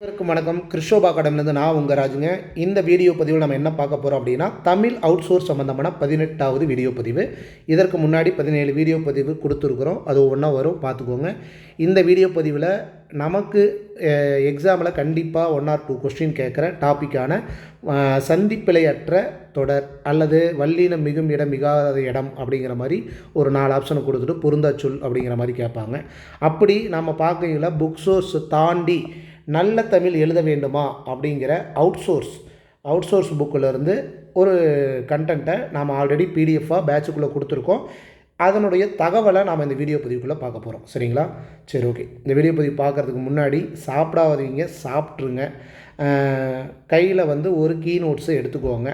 அனைவருக்கும் வணக்கம். கிறிஸ்டோபா அகாடமிலேருந்து நான் உங்கள் ராஜுங்க. இந்த வீடியோ பதிவில் நம்ம என்ன பார்க்க போகிறோம் அப்படின்னா, தமிழ் அவுட் சோர்ஸ் சம்மந்தமான 18வது வீடியோ பதிவு. இதற்கு முன்னாடி 17 வீடியோ பதிவு கொடுத்துருக்குறோம். அது ஒவ்வொன்றா வரும், பார்த்துக்கோங்க. இந்த வீடியோ பதிவில் நமக்கு எக்ஸாமில் கண்டிப்பாக 1 or 2 கொஸ்டின் கேட்குற டாப்பிக்கான சந்திப்பிழையற்ற தொடர் அல்லது வல்லினம் மிகும் இடம் மிகாத இடம் அப்படிங்கிற மாதிரி ஒரு 4 ஆப்ஷனை கொடுத்துட்டு பொருந்தாச்சொல் அப்படிங்கிற மாதிரி கேட்பாங்க. அப்படி நம்ம பார்க்கையில் புக் சோர்ஸ் தாண்டி நல்ல தமிழ் எழுத வேண்டுமா அப்படிங்கிற அவுட் சோர்ஸ் புக்கிலேருந்து ஒரு கண்டென்ட்டை நாம் ஆல்ரெடி பிடிஎஃபாக பேட்சுக்குள்ளே கொடுத்துருக்கோம். அதனுடைய தகவலை நாம் இந்த வீடியோ பதிவுக்குள்ளே பார்க்க போகிறோம். சரிங்களா? சரி, ஓகே. இந்த வீடியோ பதிவு பார்க்குறதுக்கு முன்னாடி சாப்பிடாதீங்க, சாப்பிட்ருங்க. கையில் ஒரு கீ நோட்ஸு எடுத்துக்கோங்க.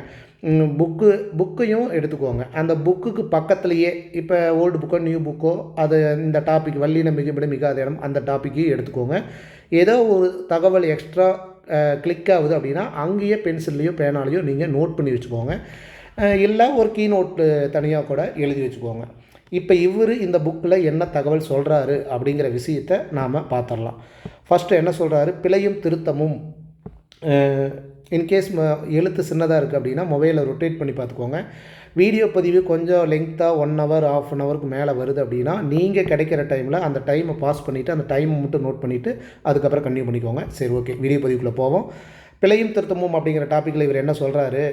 புக்கையும் எடுத்துக்கோங்க. அந்த புக்குக்கு பக்கத்துலேயே இப்போ ஓல்டு புக்கோ நியூ புக்கோ அது இந்த டாபிக் வல்லினம் மிகுமிடம் மிகாத இடம் அந்த டாப்பிக்கையும் எடுத்துக்கோங்க. ஏதோ ஒரு தகவல் எக்ஸ்ட்ரா கிளிக் ஆகுது அப்படின்னா அங்கேயே பென்சில்லையோ பேனாலேயோ நீங்கள் நோட் பண்ணி வச்சுக்கோங்க. இல்லை ஒரு கீ நோட்டு தனியாக கூட எழுதி வச்சுக்கோங்க. இப்போ இந்த புக்கில் என்ன தகவல் சொல்கிறாரு அப்படிங்கிற விஷயத்தை நாம் பார்த்துடலாம். ஃபஸ்ட்டு என்ன சொல்கிறாரு? பிழையும் திருத்தமும். இன்கேஸ் எழுத்து சின்னதாக இருக்குது அப்படின்னா மொபைலில் ரொட்டேட் பண்ணி பார்த்துக்கோங்க. வீடியோ பதிவு கொஞ்சம் லெங்க்த்தாக 1 hour, ½ an hourக்கு மேலே வருது அப்படின்னா நீங்கள் கிடைக்கிற டைமில் அந்த டைமை பாஸ் பண்ணிவிட்டு அந்த டைமை மட்டும் நோட் பண்ணிவிட்டு அதுக்கப்புறம் கன்டினியூ பண்ணிக்கோங்க. சரி, ஓகே. வீடியோ பதிவுக்குள்ளே போவோம். பிழையும் திருத்தமும் அப்படிங்கிற டாப்பிக்கில் இவர் என்ன சொல்கிறாரு?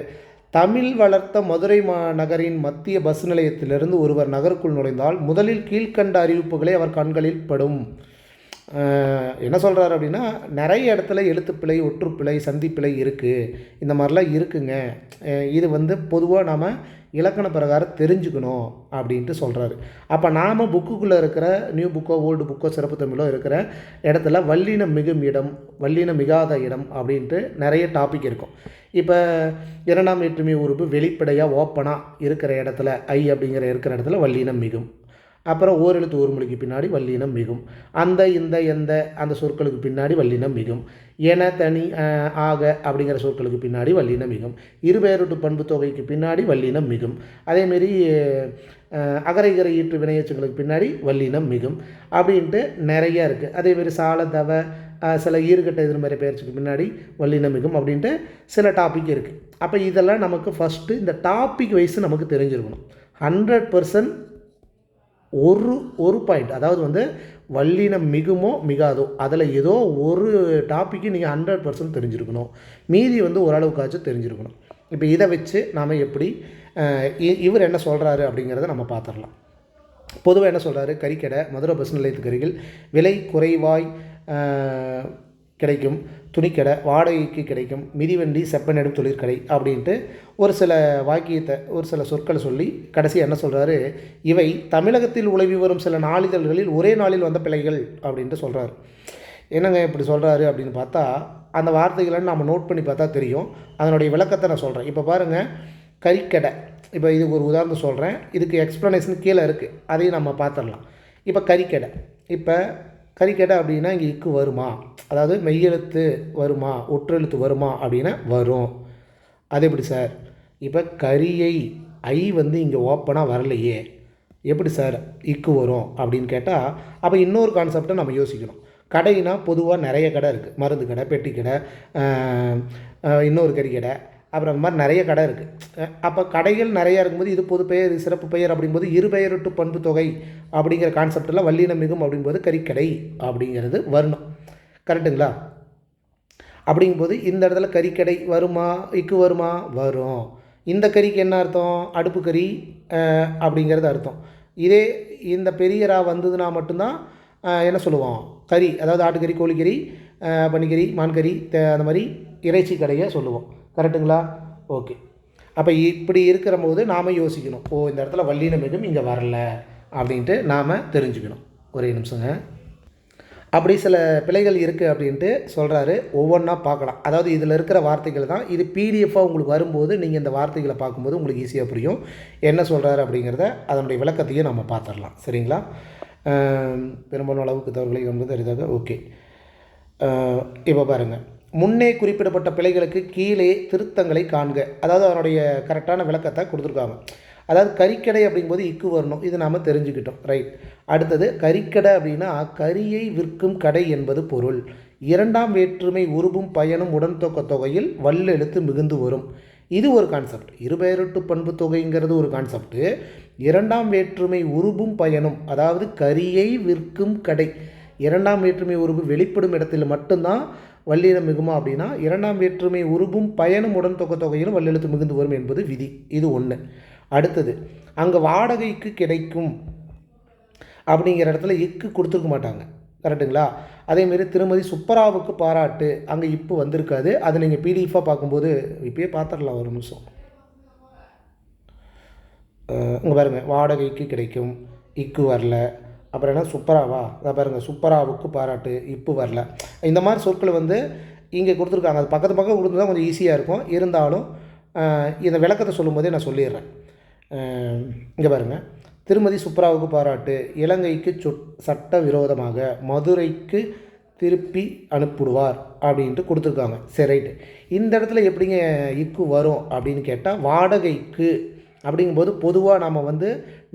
தமிழ் வளர்த்த மதுரை நகரின் மத்திய பஸ் நிலையத்திலிருந்து ஒருவர் நகருக்குள் நுழைந்தால் முதலில் கீழ்கண்ட அறிவிப்புகளே அவர் கண்களில் படும். என்ன சொல்கிறாரு அப்படின்னா, நிறைய இடத்துல எழுத்துப்பிழை, ஒற்றுப்பிழை, சந்திப்பிழை இருக்குது. இந்த மாதிரிலாம் இருக்குங்க. இது பொதுவாக நாம் இலக்கண பிரகாரம் தெரிஞ்சுக்கணும் அப்படின்ட்டு சொல்கிறாரு. அப்போ நாம் புக்குக்குள்ளே இருக்கிற நியூ புக்கோ ஓல்டு புக்கோ சிறப்பு தமிழோ இருக்கிற இடத்துல வல்லினம் மிகும் இடம், வல்லினம் மிகாத இடம் அப்படின்ட்டு நிறைய டாபிக் இருக்கும். இப்போ 2ஆம் வேற்றுமை உறுப்பு வெளிப்படையாக ஓப்பனாக இருக்கிற இடத்துல அப்படிங்கிற இருக்கிற இடத்துல வல்லினம் மிகும். அப்புறம் ஓரெழுத்து ஒரு மொழிக்கு பின்னாடி வல்லினம் மிகும். அந்த இந்த எந்த அந்த சொற்களுக்கு பின்னாடி வல்லினம் மிகும். என தனி ஆக அப்படிங்கிற சொற்களுக்கு பின்னாடி வல்லினம் மிகும். இருபெயரொட்டு பண்பு தொகைக்கு பின்னாடி வல்லினம் மிகும். அதேமாரி அகர ஈற்று வினையச்சுகளுக்கு பின்னாடி வல்லினம் மிகும் அப்படின்ட்டு நிறையா இருக்குது. அதேமாரி சால தவ சில ஈறுகட்ட எதிர்மறை பெயர்ச்சிக்கு பின்னாடி வல்லினம் மிகும் அப்படின்ட்டு சில டாபிக் இருக்குது. அப்போ இதெல்லாம் நமக்கு ஃபஸ்ட்டு இந்த டாபிக் வைஸ் நமக்கு தெரிஞ்சிருக்கணும். 100% ஒரு பாயிண்ட், அதாவது வல்லினம் மிகுமோ மிகாதோ அதில் ஏதோ ஒரு டாப்பிக்கு நீங்கள் 100% தெரிஞ்சிருக்கணும். மீதி ஓரளவுக்காச்சும் தெரிஞ்சிருக்கணும். இப்போ இதை வச்சு நாம் எப்படி இவர் என்ன சொல்கிறாரு அப்படிங்கிறத நம்ம பார்த்துடலாம். பொதுவாக என்ன சொல்கிறாரு? கறிக்கடை மதுரை பஸ் நிலையத்துக்கு அருகில் விலை குறைவாய் கிடைக்கும் துணிக்கடை, வாடகைக்கு கிடைக்கும் மிதிவண்டி, செப்பனிடும் தொழிற்கடை அப்படின்ட்டு ஒரு சில வாக்கியத்தை ஒரு சில சொற்களை சொல்லி கடைசி என்ன சொல்கிறாரு? இவை தமிழகத்தில் உலவி வரும் சில நாளிதழ்களில் ஒரே நாளில் வந்த பிழைகள் அப்படின்ட்டு சொல்கிறாரு. என்னங்க இப்படி சொல்கிறாரு அப்படின்னு பார்த்தா அந்த வார்த்தைகளை நம்ம நோட் பண்ணி பார்த்தா தெரியும். அதனுடைய விளக்கத்தை நான் சொல்கிறேன். இப்போ பாருங்கள், கறிக்கடை. இப்போ இதுக்கு ஒரு உதாரணம் சொல்கிறேன். இதுக்கு எக்ஸ்ப்ளனேஷன் கீழே இருக்குது, அதையும் நம்ம பார்த்துடலாம். இப்போ கறிக்கடை. இப்போ கறிக்கடை அப்படின்னா இங்கே இக்கு வருமா, அதாவது மெய்யெழுத்து வருமா, ஒற்றெழுத்து வருமா அப்படின்னா வரும். அது எப்படி சார்? இப்போ கரியை இங்கே ஓப்பனாக வரலையே, எப்படி சார் இக்கு வரும் அப்படின்னு கேட்டால் அப்போ இன்னொரு கான்செப்டை நம்ம யோசிக்கணும். கடைனா பொதுவாக நிறைய கடை இருக்குது. மருந்து கடை, பெட்டி கடை, இன்னொரு கறிக்கடை, அப்புறம் அந்த மாதிரி நிறைய கடை இருக்குது. அப்போ கடைகள் நிறையா இருக்கும்போது இது பொது பெயர், சிறப்பு பெயர் அப்படிங்கும்போது இருபெயரொட்டு பண்பு தொகை அப்படிங்கிற கான்செப்டில் வல்லினம் மிகும் அப்படிங்கும்போது கறிக்கடை அப்படிங்கிறது வரணும். கரெக்டுங்களா? அப்படிங்கும்போது இந்த இடத்துல கறிக்கடை வருமா, இக்கு வருமா? வரும். இந்த கறிக்கு என்ன அர்த்தம்? அடுப்பு கறி அப்படிங்கிறது அர்த்தம். இதே இந்த பெரியரா வந்ததுன்னா மட்டும்தான் என்ன சொல்லுவோம்? கறி, அதாவது ஆட்டுக்கறி, கோழிக்கறி, பன்னிக்கறி, மான்கறி, அந்த மாதிரி இறைச்சி கடையை சொல்லுவோம். கரெக்டுங்களா? ஓகே. அப்போ இப்படி இருக்கிற போது நாம் யோசிக்கணும், இந்த இடத்துல வல்லினம் மிகும் இங்கே வரல அப்படின்ட்டு நாம் தெரிஞ்சுக்கணும். ஒரே நிமிஷங்க. அப்படி சில பிழைகள் இருக்குது அப்படின்ட்டு சொல்கிறாரு. ஒவ்வொன்றா பார்க்கலாம். அதாவது இதில் இருக்கிற வார்த்தைகள் தான் இது பிடிஎஃபாக உங்களுக்கு வரும்போது நீங்கள் இந்த வார்த்தைகளை பார்க்கும்போது உங்களுக்கு ஈஸியாக புரியும் என்ன சொல்கிறாரு அப்படிங்கிறத. அதனுடைய விளக்கத்தையும் நம்ம பார்த்துடலாம். சரிங்களா? பெரும்பாலும் அளவுக்கு தவறுகளை என்பது அரிதாக. ஓகே. இப்போ பாருங்கள், முன்னே குறிப்பிடப்பட்ட பிழைகளுக்கு கீழே திருத்தங்களை காண்க. அதாவது அதனுடைய கரெக்டான விளக்கத்தை கொடுத்துருக்காங்க. அதாவது கறிக்கடை அப்படிங்கும்போது இக்கு வரணும், இது நாம் தெரிஞ்சுக்கிட்டோம். ரைட். அடுத்தது கறிக்கடை அப்படின்னா கறியை விற்கும் கடை என்பது பொருள். இரண்டாம் வேற்றுமை உருபும் பயனும் உடன்தொக்க தொகையில் வல்லெழுத்து மிகுந்து வரும். இது ஒரு கான்செப்ட். இருபெயரொட்டு பண்பு தொகைங்கிறது ஒரு கான்செப்ட்டு. இரண்டாம் வேற்றுமை உருபும் பயனும், அதாவது கரியை விற்கும் கடை, இரண்டாம் வேற்றுமை உருபு வெளிப்படும் இடத்தில் மட்டும்தான் வல்லினம் மிகுமா அப்படின்னா, இரண்டாம் வேற்றுமை உருபும் பயனும் உடன்தொக்க தொகையிலும் வல்லெழுத்து மிகுந்து வரும் என்பது விதி. இது ஒன்று. அடுத்தது, அங்கே வாடகைக்கு கிடைக்கும் அப்படிங்கிற இடத்துல இக்கு கொடுத்துருக்க மாட்டாங்க. கரெக்டுங்களா? அதேமாரி திருமதி சுப்பராவுக்கு பாராட்டு, அங்கே இப்போ வந்திருக்காது. அதை நீங்கள் பிடிஎஃபாக பார்க்கும்போது இப்போயே பார்த்துடலாம். ஒரு நிமிஷம். இங்கே பாருங்கள், வாடகைக்கு கிடைக்கும், இக்கு வரல. அப்புறம் என்ன, சுப்பராவா, அதை பாருங்கள், சுப்பராவுக்கு பாராட்டு, இப்போ வரல. இந்த மாதிரி சொற்கள் வந்து இங்கே கொடுத்துருக்காங்க. அது பக்கத்து பக்கம் கொடுத்து தான் கொஞ்சம் ஈஸியாக இருக்கும். இருந்தாலும் இந்த விளக்கத்தை சொல்லும்போதே நான் சொல்லிடுறேன். இங்கே பாருங்கள், திருமதி சுப்ராவுக்கு பாராட்டு, இலங்கைக்கு சட்ட விரோதமாக மதுரைக்கு திருப்பி அனுப்பிடுவார் அப்படின்ட்டு கொடுத்துருக்காங்க. சரி, ரைட்டு. இந்த இடத்துல எப்படிங்க இக்கு வரும் அப்படின்னு கேட்டால், வாடகைக்கு அப்படிங்கும்போது பொதுவாக நம்ம வந்து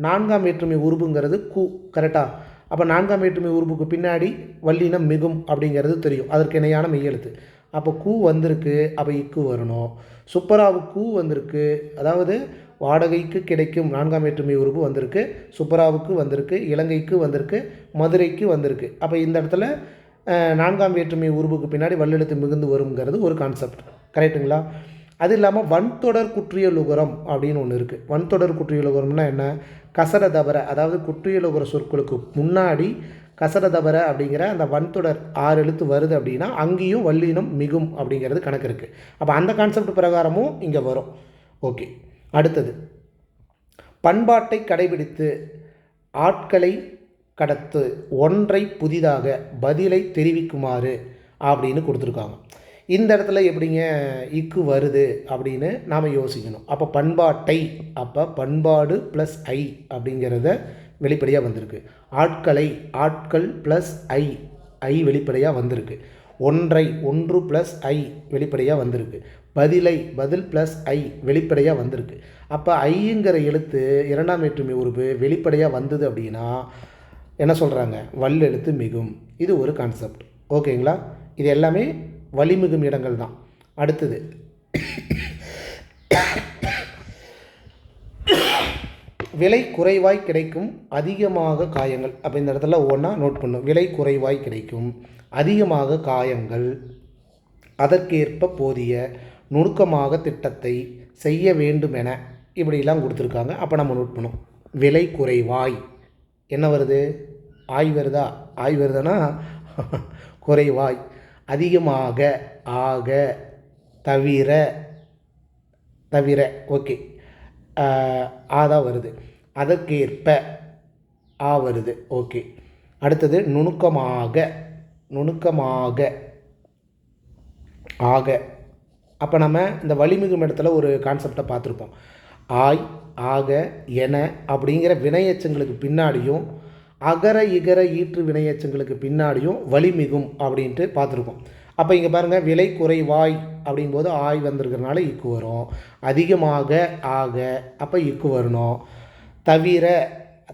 நான்காம் வேற்றுமை உருபுங்கிறது கு, கரெக்டாக? அப்போ நான்காம் வேற்றுமை உருபுக்கு பின்னாடி வல்லினம் மிகும் அப்படிங்கிறது தெரியும். அதற்கு இணையான மெய்யெழுத்து. அப்போ கூ வந்திருக்கு, அப்போ இக்கு வரணும். சுப்பராவுக்கு கூ வந்திருக்கு, அதாவது வாடகைக்கு கிடைக்கும் நான்காம் வேற்றுமை உருபு வந்திருக்கு, சுப்பராவுக்கு வந்திருக்கு, இலங்கைக்கு வந்திருக்கு, மதுரைக்கு வந்திருக்கு. அப்போ இந்த இடத்துல நான்காம் வேற்றுமை உருபுக்கு பின்னாடி வல்லெழுத்து மிகுந்து வருங்கிறது ஒரு கான்செப்ட். கரெக்டுங்களா? அது இல்லாமல் வன்தொடர் குற்றியலுகரம் அப்படின்னு ஒன்று இருக்குது. வன்தொடர் குற்றியலுகரம்னா என்ன? கசர தபர, அதாவது குற்றியலுகர சொற்களுக்கு முன்னாடி கசர தபர அப்படிங்கிற அந்த வன்தொடர் 6 எழுத்து வருது அப்படின்னா அங்கேயும் வல்லினம் மிகும் அப்படிங்கிறது கணக்கு இருக்குது. அப்போ அந்த கான்செப்ட் பிரகாரமும் இங்கே வரும். ஓகே. அடுத்தது, பண்பாட்டை கடைபிடித்து ஆட்களை கடத்து ஒன்றை புதிதாக பதிலை தெரிவிக்குமாறு அப்படின்னு கொடுத்துருக்காங்க. இந்த இடத்துல எப்படிங்க இக்கு வருது அப்படின்னு நாம் யோசிக்கணும். அப்போ பண்பாட்டை, அப்போ பண்பாடு ப்ளஸ் ஐ அப்படிங்கிறத வெளிப்படையாக வந்திருக்கு. ஆட்களை, ஆட்கள் ப்ளஸ் ஐ வெளிப்படையாக வந்திருக்கு. ஒன்றை, ஒன்று ப்ளஸ் ஐ வெளிப்படையாக வந்திருக்கு. பதிலை, பதில் ப்ளஸ் ஐ வெளிப்படையாக வந்திருக்கு. அப்போ ஐங்கிற எழுத்து இரண்டாம் வேற்றுமை உருபு வெளிப்படையாக வந்தது அப்படின்னா என்ன சொல்கிறாங்க? வல்லெழுத்து மிகும். இது ஒரு கான்செப்ட். ஓகேங்களா? இது எல்லாமே வலிமிகும் இடங்கள் தான். அடுத்தது, விலை குறைவாய் கிடைக்கும் அதிகமாக காயங்கள். அப்போ இந்த இடத்துல ஒன்றா நோட் பண்ணும். விலை குறைவாய் கிடைக்கும் அதிகமாக காயங்கள், அதற்கேற்ப போதிய நுணுக்கமாக திட்டத்தை செய்ய வேண்டும் என இப்படிலாம் கொடுத்துருக்காங்க. அப்போ நம்ம நோட் பண்ணும். விலை குறைவாய் என்ன வருது? ஆய் வருதா? ஆய் வருதுன்னா குறைவாய், அதிகமாக, ஆக, தவிர, தவிர, ஓகே, ஆதான் வருது. அதற்கேற்ப ஆ வருது. ஓகே. அடுத்தது நுணுக்கமாக, நுணுக்கமாக, ஆக. அப்போ நம்ம இந்த வலிமிகும் இடத்துல ஒரு கான்செப்டை பார்த்துருப்போம். ஆய், ஆக, என அப்படிங்கிற வினையச்சங்களுக்கு பின்னாடியும் அகர இகர ஈற்று வினையச்சங்களுக்கு பின்னாடியும் வலிமிகும் அப்படின்ட்டு பார்த்துருக்கோம். அப்போ இங்கே பாருங்கள், விலை குறைவாய் அப்படிங்கும்போது ஆய் வந்திருக்கிறனால இக்கு வரும். அதிகமாக, ஆக, அப்போ இக்கு வரணும். தவிர,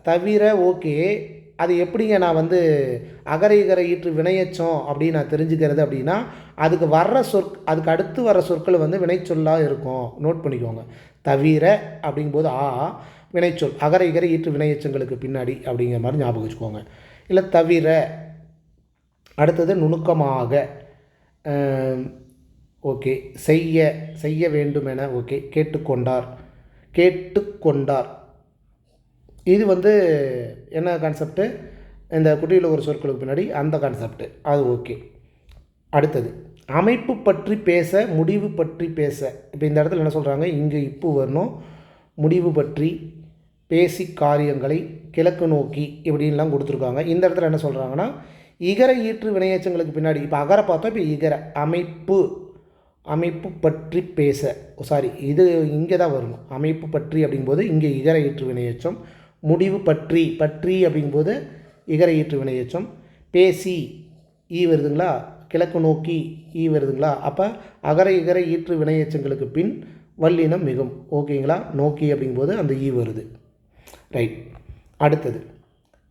தவிர, ஓகே. அது எப்படிங்க நான் வந்து அகர இகர ஈற்று வினையச்சம் அப்படின்னு நான் தெரிஞ்சுக்கிறது அப்படின்னா, அதுக்கு வர்ற அதுக்கு அடுத்து வர்ற சொற்கள் வந்து வினைச்சொல்லாக இருக்கும். நோட் பண்ணிக்கோங்க. தவிர அப்படிங்கும்போது வினைச்சொல், அகர இகர ஈற்று வினையச்சங்களுக்கு பின்னாடி அப்படிங்கிற மாதிரி ஞாபகம் வச்சுக்கோங்க. இல்லை தவிர. அடுத்தது நுணுக்கமாக, ஓகே. செய்ய, செய்ய வேண்டும் என, ஓகே. கேட்டுக்கொண்டார், கேட்டுக்கொண்டார். இது வந்து என்ன கான்செப்ட்டு? இந்த குட்டியில் ஒரு சொற்களுக்கு பின்னாடி அந்த கான்செப்ட்டு, அது ஓகே. அடுத்தது, அமைப்பு பற்றி பேச, முடிவு பற்றி பேச. இப்போ இந்த இடத்துல என்ன சொல்கிறாங்க? இங்கே இப்போ வரணும். முடிவு பற்றி பேசி காரியங்களை கிழக்கு நோக்கி இப்படின்லாம் கொடுத்துருக்காங்க. இந்த இடத்துல என்ன சொல்கிறாங்கன்னா, இகர ஈற்று வினையச்சங்களுக்கு பின்னாடி, இப்போ அகர பார்த்தோம், இப்போ இகர, அமைப்பு, அமைப்பு பற்றி பேச, சாரி, இது இங்கே தான் வரணும். அமைப்பு பற்றி அப்படிங்கும்போது இங்கே இகர ஈற்று வினையச்சம். முடிவு பற்றி, பற்றி அப்படிங்கும்போது இகர ஈற்று வினையச்சம். பேசி ஈ வருதுங்களா? கிழக்கு நோக்கி ஈ வருதுங்களா? அப்போ அகர இகர ஈற்று வினையச்சங்களுக்கு பின் வல்லினம் மிகும். ஓகேங்களா? நோக்கி அப்படிங்கும்போது அந்த ஈ வருது. ரைட். அடுத்தது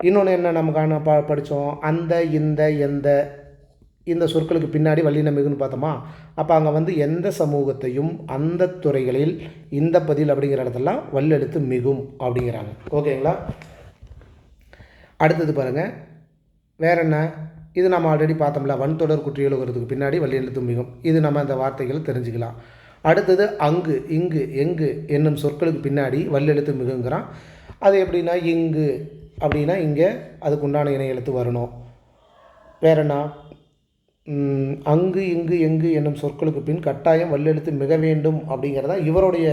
இன்னொன்று என்ன நம்ம படித்தோம்? அந்த, இந்த, எந்த, இந்த சொற்களுக்கு பின்னாடி வல்லின மிகுன்னு பார்த்தோமா. அப்போ அங்கே வந்து எந்த சமூகத்தையும் அந்த துறைகளில் இந்த பதில் அப்படிங்கிற இடத்துலலாம் வல்லெழுத்து மிகும் அப்படிங்கிறாங்க. ஓகேங்களா. அடுத்தது பாருங்கள், வேற என்ன, இது நம்ம ஆல்ரெடி பார்த்தோம்ல, வன்தொடர் குற்றியலுங்கிறதுக்கு பின்னாடி வல்லெழுத்து மிகும். இது நம்ம அந்த வார்த்தைகளை தெரிஞ்சுக்கலாம். அடுத்தது அங்கு, இங்கு, எங்கு என்னும் சொற்களுக்கு பின்னாடி வல்லெழுத்து மிகுங்கிறான். அது எப்படின்னா, இங்கு அப்படின்னா இங்கே அதுக்கு உண்டான இணை எழுத்து வரணும். வேற என்ன, அங்கு, இங்கு, எங்கு என்னும் சொற்களுக்கு பின் கட்டாயம் வல்லெழுத்து மிக வேண்டும் அப்படிங்கிறதா இவருடைய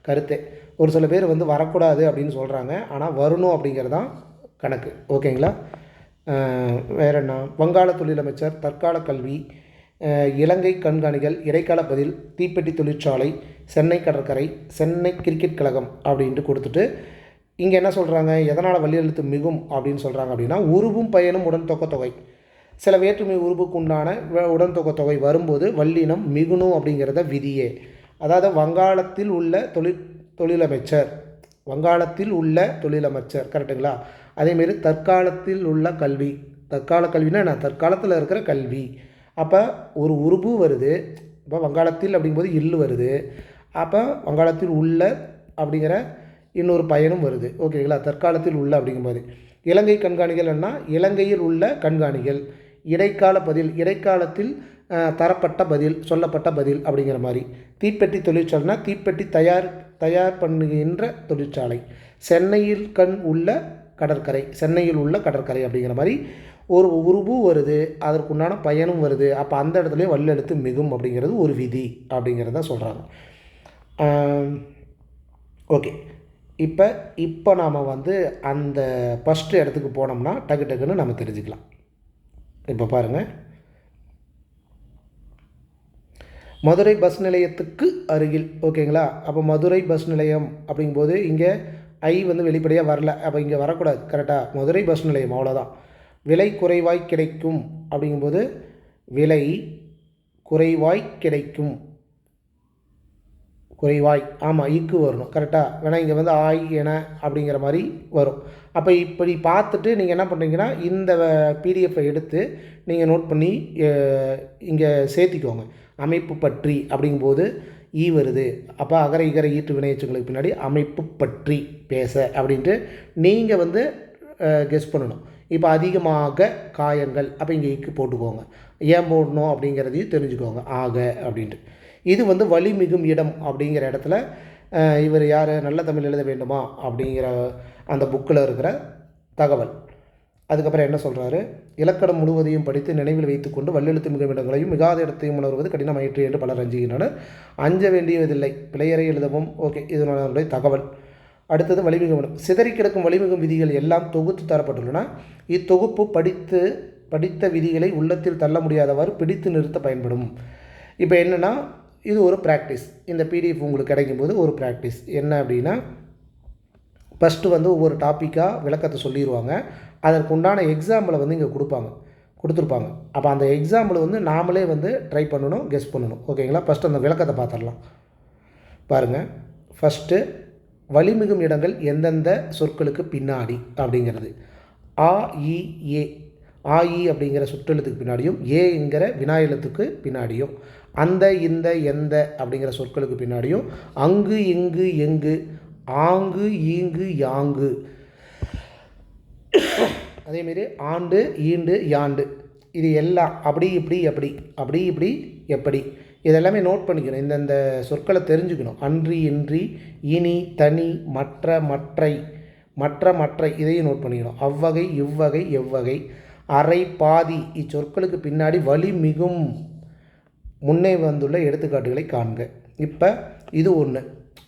கருத்தை. ஒரு சில பேர் வந்து வரக்கூடாது அப்படின்னு சொல்கிறாங்க, ஆனால் வரணும் அப்படிங்கிறது தான் கணக்கு. ஓகேங்களா. வேற என்ன, வங்காள தொழிலமைச்சர், தற்கால கல்வி, இலங்கை கண்காணிகள், இடைக்கால பதில், தீப்பெட்டி தொழிற்சாலை, சென்னை கடற்கரை, சென்னை கிரிக்கெட் கழகம் அப்படின்ட்டு கொடுத்துட்டு இங்கே என்ன சொல்கிறாங்க, எதனால் வல்லெழுத்து மிகும் அப்படின்னு சொல்கிறாங்க அப்படின்னா, உருவும் பயனும் உடன் தொகை, சில வேற்றுமை உருவுக்கு உண்டான உடன் தொகை வரும்போது வல்லினம் மிகுணும் அப்படிங்கிறத விதியே. அதாவது வங்காளத்தில் உள்ள தொழிலமைச்சர், வங்காளத்தில் உள்ள தொழிலமைச்சர், கரெக்டுங்களா. அதேமாரி தற்காலத்தில் உள்ள கல்வி, தற்கால கல்வினா என்ன, தற்காலத்தில் இருக்கிற கல்வி. அப்போ ஒரு உருபு வருது, இப்போ வங்காளத்தில் அப்படிங்கும்போது இல்லு வருது, அப்போ வங்காளத்தில் உள்ள அப்படிங்கிற இன்னொரு பயனும் வருது. ஓகேங்களா. தற்காலத்தில் உள்ள அப்படிங்கும்போது இலங்கை கண்காணிகள்னா இலங்கையில் உள்ள கண்காணிகள், இடைக்கால பதில், இடைக்காலத்தில் தரப்பட்ட பதில், சொல்லப்பட்ட பதில் அப்படிங்கிற மாதிரி. தீப்பெட்டி தொழிற்சாலைனா தீப்பெட்டி தயார் பண்ணுகின்ற தொழிற்சாலை. சென்னையில் உள்ள கடற்கரை, சென்னையில் உள்ள கடற்கரை அப்படிங்கிற மாதிரி ஒரு உருபு வருது, அதற்குண்டான பயனும் வருது. அப்போ அந்த இடத்துலையும் வல்லெழுத்து மிகும் அப்படிங்கிறது ஒரு விதி அப்படிங்கிறத சொல்கிறாங்க. ஓகே. இப்போ நாம் வந்து அந்த ஃபஸ்ட்டு இடத்துக்கு போனோம்னா டக்குன்னு நம்ம தெரிஞ்சுக்கலாம். இப்போ பாருங்கள், மதுரை பஸ் நிலையத்துக்கு அருகில். ஓகேங்களா. அப்போ மதுரை பஸ் நிலையம் அப்படிங்கும்போது இங்கே ஐ வந்து வெளிப்படையாக வரல, அப்போ இங்கே வரக்கூடாது. கரெக்டாக, மதுரை பஸ் நிலையம், அவ்வளோதான். விலை குறைவாய் கிடைக்கும் அப்படிங்கும்போது விலை குறைவாய் கிடைக்கும், குறைவாய், ஆமாம் இக்கு வரணும். கரெக்டாக, வேணா இங்கே வந்து ஆய் என அப்படிங்கிற மாதிரி வரும். அப்போ இப்படி பார்த்துட்டு நீங்கள் என்ன பண்ணுறீங்கன்னா, இந்த பிடிஎஃப்பை எடுத்து நீங்கள் நோட் பண்ணி இங்கே சேர்த்திக்கோங்க. அமைப்பு பற்றி அப்படிங்கும்போது ஈ வருது, அப்போ அகர இகர ஈற்று வினையச்சங்களுக்கு பின்னாடி அமைப்பு பற்றி பேச அப்படின்ட்டு நீங்கள் வந்து கெஸ் பண்ணணும். இப்போ அதிகமாக காயங்கள், அப்போ இங்கே இக்கு போட்டுக்கோங்க. ஏன் போடணும் அப்படிங்கிறதையும் தெரிஞ்சுக்கோங்க, ஆக அப்படின்ட்டு. இது வந்து வலிமிகும் இடம் அப்படிங்கிற இடத்துல இவர் யார், நல்ல தமிழ் எழுத வேண்டுமா அப்படிங்கிற அந்த புக்கில் இருக்கிற தகவல். அதுக்கப்புறம் என்ன சொல்கிறாரு, இலக்கணம் முழுவதையும் படித்து நினைவில் வைத்துக்கொண்டு வல்லெழுத்து மிகும் இடங்களையும் மிகாத இடத்தையும் உணர்வது கடினமாயிற்று என்று பலர் அஞ்சுகின்றனர். அஞ்ச வேண்டியதில்லை, பிழையறை எழுதவும். ஓகே, இதனுடைய தகவல். அடுத்தது வலிமிகும் இடம். சிதறி கிடக்கும் வலிமிகும் விதிகள் எல்லாம் தொகுத்து தரப்பட்டுள்ளன. இத்தொகுப்பு படித்த விதிகளை உள்ளத்தில் தள்ள முடியாதவாறு பிடித்து நிறுத்த பயன்படும். இப்போ என்னென்னா, இது ஒரு ப்ராக்டிஸ். இந்த பிடிஎஃப் உங்களுக்கு கிடைக்கும்போது ஒரு ப்ராக்டிஸ் என்ன அப்படின்னா, ஃபஸ்ட்டு வந்து ஒவ்வொரு டாப்பிக்காக விளக்கத்தை சொல்லிடுவாங்க. அதற்கு உண்டான எக்ஸாம்பிளை வந்து இங்கே கொடுத்துருப்பாங்க. அப்போ அந்த எக்ஸாம்பிள் வந்து நாமளே வந்து ட்ரை பண்ணணும், கெஸ் பண்ணணும். ஓகேங்களா. ஃபஸ்ட்டு அந்த விளக்கத்தை பார்த்துடலாம். பாருங்கள், ஃபஸ்ட்டு வலிமிகும் இடங்கள் எந்தெந்த சொற்களுக்கு பின்னாடி அப்படிங்கிறது. ஆ இ ஏ, ஆ இ அப்படிங்கிற சுற்றெழுத்துக்கு பின்னாடியும், ஏங்கிற வினா எழுத்துக்கு பின்னாடியும், அந்த இந்த எந்த அப்படிங்கிற சொற்களுக்கு பின்னாடியும், அங்கு இங்கு எங்கு, ஆங்கு ஈங்கு யாங்கு, அதேமாரி ஆண்டு ஈண்டு யாண்டு, இது எல்லாம் அப்படி இப்படி எப்படி, அப்படி இப்படி எப்படி, இதெல்லாமே நோட் பண்ணிக்கணும். இந்தந்த சொற்களை தெரிஞ்சுக்கணும். அன்றி இன்றி, இனி தனி, மற்றை இதையும் நோட் பண்ணிக்கணும். அவ்வகை இவ்வகை எவ்வகை, அரை பாதி, இச்சொற்களுக்கு பின்னாடி வலி மிகும் முன்னே வந்துள்ள எடுத்துக்காட்டுகளை காண்க. இப்போ இது ஒன்று,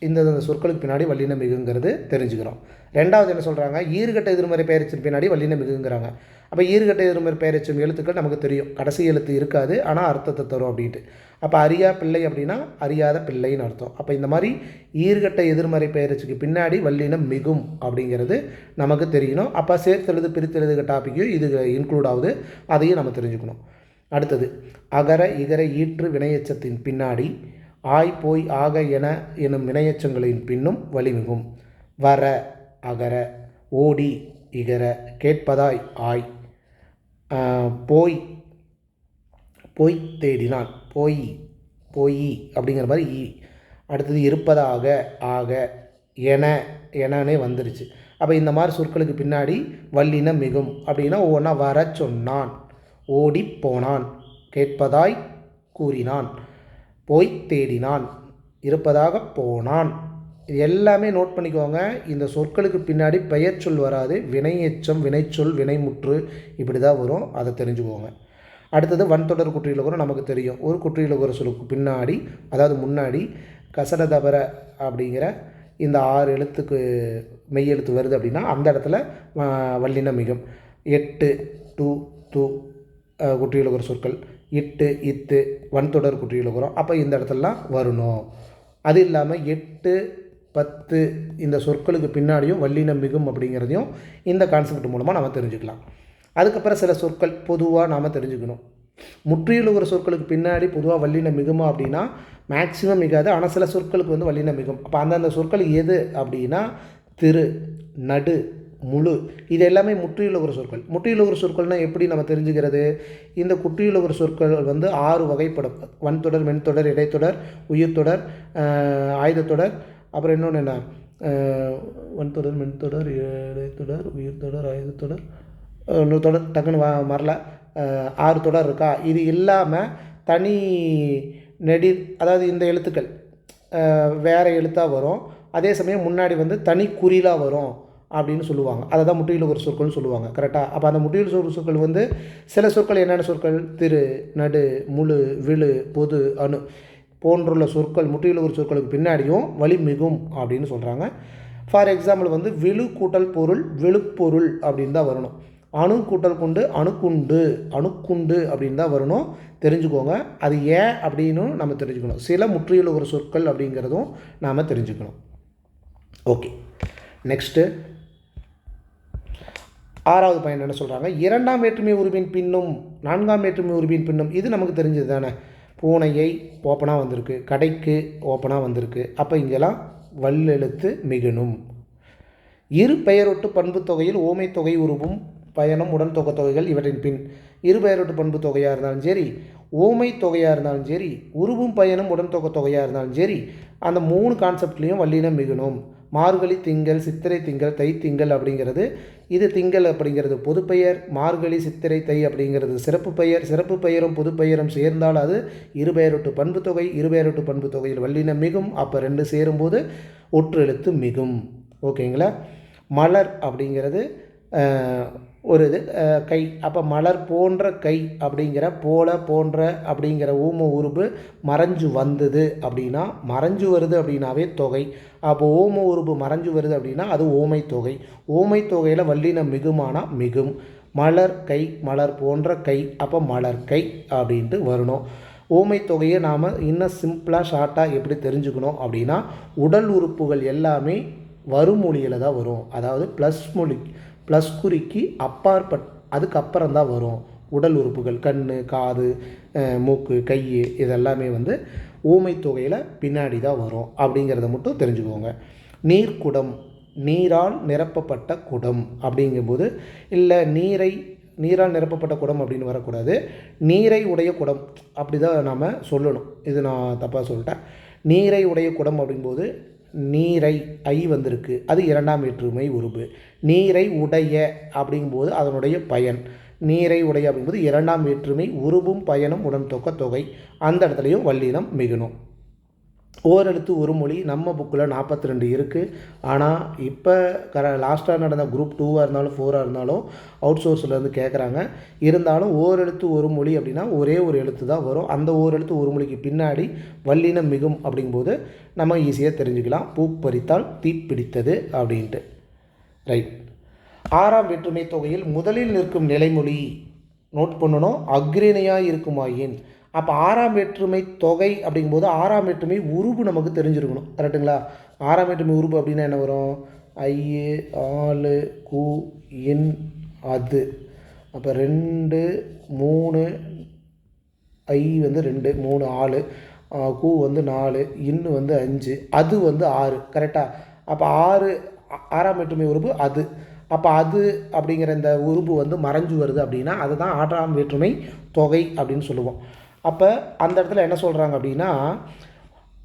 இந்த சொற்களுக்கு பின்னாடி வல்லின மிகுங்கிறது தெரிஞ்சுக்கிறோம். ரெண்டாவது என்ன சொல்கிறாங்க, ஈறுகட்ட எதிர்மறை பெயரெச்சின் பின்னாடி வல்லின மிகுங்கிறாங்க. அப்போ ஈறுகட்ட எதிர்மறை பெயரெச்சும் எழுத்துக்கள் நமக்கு தெரியும், கடைசி எழுத்து இருக்காது, ஆனால் அர்த்தத்தை தரும் அப்படின்ட்டு. அப்போ அறியா பிள்ளை அப்படின்னா அறியாத பிள்ளைன்னு அர்த்தம். அப்போ இந்த மாதிரி ஈறுகட்ட எதிர்மறை பெயரெச்சுக்கு பின்னாடி வல்லினம் மிகும் அப்படிங்கிறது நமக்கு தெரியணும். அப்போ சேர்த்தெழுது பிரித்தெழுதுக டாப்பிக்கும் இது இன்க்ளூட் ஆகுது, அதையும் நம்ம தெரிஞ்சுக்கணும். அடுத்தது அகர இகர ஈற்று வினையச்சத்தின் பின்னாடி ஆய் போய் ஆக என எனும் வினையச்சங்களின் பின்னும் வலிமிகும். வர அகர, ஓடி இகர, கேட்பதாய் ஆய், போய் போய் தேடினான். போய் போய் அப்படிங்கிற மாதிரி ஈ. அடுத்தது இருப்பதாக, ஆக, எனனே வந்துருச்சு. அப்போ இந்த மாதிரி சொற்களுக்கு பின்னாடி வல்லினம் மிகும். அப்படின்னா ஒவ்வொன்றா வர சொன்னான், ஓடி போனான், கேட்பதாய் கூறினான், போய் தேடினான், இருப்பதாக போனான். இது எல்லாமே நோட் பண்ணிக்கோங்க. இந்த சொற்களுக்கு பின்னாடி பெயர் சொல் வராது, வினை எச்சம், வினைச்சொல், வினைமுற்று இப்படி தான் வரும். அதை தெரிஞ்சுக்கோங்க. அடுத்தது வன்தொடர் குற்றியலுகரம் நமக்கு தெரியும். ஒரு குற்றியலுகர சொல்லுக்கு பின்னாடி, அதாவது முன்னாடி கசடதபர அப்படிங்கிற இந்த 6 எழுத்துக்கு மெய் எழுத்து வருது அப்படின்னா அந்த இடத்துல வல்லினம் மிகும். எட்டு, டு, து குற்றியலுகர சொற்கள், இட்டு, இத்து வன்தொடர் குற்றியலுகரம். அப்போ இந்த இடத்துலலாம் வரணும். அது இல்லாமல் 8, 10 இந்த சொற்களுக்கு பின்னாடியும் வல்லினம் மிகும் அப்படிங்கிறதையும் இந்த கான்செப்ட் மூலமாக நம்ம தெரிஞ்சுக்கலாம். அதுக்கப்புறம் சில சொற்கள் பொதுவாக நாம் தெரிஞ்சுக்கணும். முற்றியலுகர சொற்களுக்கு பின்னாடி பொதுவாக வல்லினம் மிகுமா அப்படின்னா மேக்சிமம் மிகாது. ஆனால் சில சொற்களுக்கு வந்து வல்லினம் மிகும். அப்போ அந்தந்த சொற்கள் எது அப்படின்னா திரு, நடு, முழு இது எல்லாமே முற்றியலுகர சொற்கள். முற்றியலுகர சொற்கள்னால் எப்படி நம்ம தெரிஞ்சுக்கிறது? இந்த குற்றியலுகர சொற்கள் வந்து 6 வகைப்படும். வன்தொடர், மென்தொடர், இடைத்தொடர், உயிர்த்தொடர், ஆயுதத்தொடர், அப்புறம் இன்னொன்று என்ன, வன்தொடர், மென்தொடர், இடைத்தொடர், உயிர்த்தொடர், ஆயுதத்தொடர், இன்னொரு தொடர் டக்குன்னு மறல. 6 தொடர் இருக்கா? இது இல்லாமல் தனி நெடில், அதாவது இந்த எழுத்துக்கள் வேறு எழுத்தாக வரும். அதே சமயம் முன்னாடி வந்து தனி குறிலாக வரும் அப்படின்னு சொல்லுவாங்க. அதை தான் முற்றியலுகர சொற்கள்னு சொல்லுவாங்க. கரெக்டாக? அப்போ அந்த முற்றியலுகர சொற்கள் வந்து சில சொற்கள் என்னென்ன சொற்கள்? திரு, நடு, முழு, விழு, பொது, அணு போன்றுள்ள சொற்கள் முற்றியலுகர சொற்களுக்கு பின்னாடியும் வலி மிகும் அப்படின்னு சொல்கிறாங்க. ஃபார் எக்ஸாம்பிள் வந்து விழு கூட்டல் பொருள், விழுப்பொருள் அப்படின்னு தான் வரணும். அணு கூட்டல் கொண்டு, அணுக்குண்டு, அணுக்குண்டு அப்படின்னு தான் வரணும். தெரிஞ்சுக்கோங்க. அது ஏன் அப்படின்னு நம்ம தெரிஞ்சுக்கணும். சில முற்றியலுகர சொற்கள் அப்படிங்கிறதும் நாம் தெரிஞ்சுக்கணும். ஓகே, நெக்ஸ்ட்டு 6வது பாயிண்ட் என்ன சொல்கிறாங்க? 2ஆம் வேற்றுமை உருவின் பின்னும் 4ஆம் வேற்றுமை உருவின் பின்னும். இது நமக்கு தெரிஞ்சது தானே. பூனையை ஓப்பனாக வந்திருக்கு, கடைக்கு ஓப்பனாக வந்திருக்கு. அப்போ இங்கெல்லாம் வல்லெழுத்து மிகணும். இரு பெயரொட்டு பண்பு தொகையில் ஓமை தொகை உருவும் பயணம் உடன் தொகைகள் இவற்றின் பின். இரு பெயரொட்டு பண்பு தொகையாக இருந்தாலும் சரி, ஓமை தொகையாக இருந்தாலும் சரி, உருவும் பயணம் உடன் தொகையாக இருந்தாலும் சரி, அந்த 3 கான்செப்ட்லேயும் வல்லினம் மிகணும். மார்கழி திங்கள், சித்திரை திங்கள், தை திங்கள் அப்படிங்கிறது இது திங்கள் அப்படிங்கிறது பொதுப்பெயர், மார்கழி சித்திரை தை அப்படிங்கிறது சிறப்பு பெயர். சிறப்பு பெயரும் பொது பெயரும் சேர்ந்தால் அது இருபெயரொட்டு பண்பு தொகை. இருபெயரொட்டு பண்பு தொகையில் வல்லினம் மிகும். அப்போ 2 சேரும்போது ஒற்று எழுத்து மிகும். ஓகேங்களா? மலர் அப்படிங்கிறது ஒரு இது கை. அப்போ மலர் போன்ற கை அப்படிங்கிற போல போன்ற அப்படிங்கிற ஊம உருபு மறைஞ்சு வந்தது அப்படின்னா, மறைஞ்சு வருது அப்படின்னாவே தொகை. அப்போ ஓம உருபு மறைஞ்சு வருது அப்படின்னா அது ஓமை தொகை. ஓமை தொகையில் வல்லினம் மிகுமானா மிகும். மலர் கை, மலர் போன்ற கை, அப்போ மலர் கை அப்படின்ட்டு வரணும். ஓமை தொகையை நாம் இன்னும் சிம்பிளாக ஷார்ட்டாக எப்படி தெரிஞ்சுக்கணும் அப்படின்னா, உடல் உறுப்புகள் எல்லாமே வருமொழியில் தான் வரும். அதாவது ப்ளஸ் குறிக்கு அதுக்கப்புறம் தான் வரும். உடல் உறுப்புகள் கண், காது, மூக்கு, கை இதெல்லாமே வந்து ஊமை தொகையில் பின்னாடி தான் வரும் அப்படிங்கிறத மட்டும் தெரிஞ்சுக்கோங்க. நீர்க்குடம், நீரால் நிரப்பப்பட்ட குடம் அப்படிங்கும்போது, இல்லை நீரால் நிரப்பப்பட்ட குடம் அப்படின்னு வரக்கூடாது. நீரை உடைய குடம் அப்படி தான் நாம் சொல்லணும். இது நான் தப்பாக சொல்லிட்டேன். நீரை உடைய குடம் அப்படிங்கும்போது நீரை ஐ வந்திருக்கு, அது 2ஆம் வேற்றுமை உருபு. நீரை உடைய அப்படிங்கும்போது அதனுடைய பயன். நீரை உடைய அப்படிங்கும்போது 2ஆம் வேற்றுமை உருபும் பயனும் உடன் தொகை. அந்த இடத்துலையும் வல்லினம் மிகணும். ஓரெழுத்து ஒரு மொழி நம்ம புக்கில் 42 இருக்குது. ஆனால் இப்போ லாஸ்ட்டாக நடந்த குரூப் 2ஆக இருந்தாலும் 4ஆக இருந்தாலும் அவுட் சோர்ஸ்லேருந்து கேட்குறாங்க. இருந்தாலும் ஓரெழுத்து ஒரு மொழி அப்படின்னா ஒரே ஒரு எழுத்து தான் வரும். அந்த ஓரெழுத்து ஒரு மொழிக்கு பின்னாடி வல்லினம் மிகும் அப்படிங்கும்போது நம்ம ஈஸியாக தெரிஞ்சுக்கலாம். பூ பறித்தால் தீப்பிடித்தது அப்படின்ட்டு. ரைட். 6ஆம் வேற்றுமை தொகையில் முதலில் நிற்கும் நிலைமொழி நோட் பண்ணணும். அக்ரிணையாக இருக்குமாயின். அப்போ 6ஆம் வேற்றுமை தொகை அப்படிங்கும்போது 6ஆம் வேற்றுமை உருபு நமக்கு தெரிஞ்சிருக்கணும். கரெக்டுங்களா? 6ஆம் வேற்றுமை உருபு அப்படின்னா என்ன வரும்? ஐ, ஆளு, கு, இன், அது. அப்போ 2, 3, ஐ வந்து 2, 3 ஆளு, கு வந்து 4, இன்னு வந்து 5, அது வந்து 6. கரெக்டாக? அப்போ 6ஆம் வேற்றுமை உருபு அது. அப்போ அது அப்படிங்கிற இந்த உருபு வந்து மறைஞ்சு வருது அப்படின்னா அதுதான் 6ஆம் வேற்றுமை தொகை அப்படின்னு சொல்லுவோம். அப்போ அந்த இடத்துல என்ன சொல்கிறாங்க அப்படின்னா,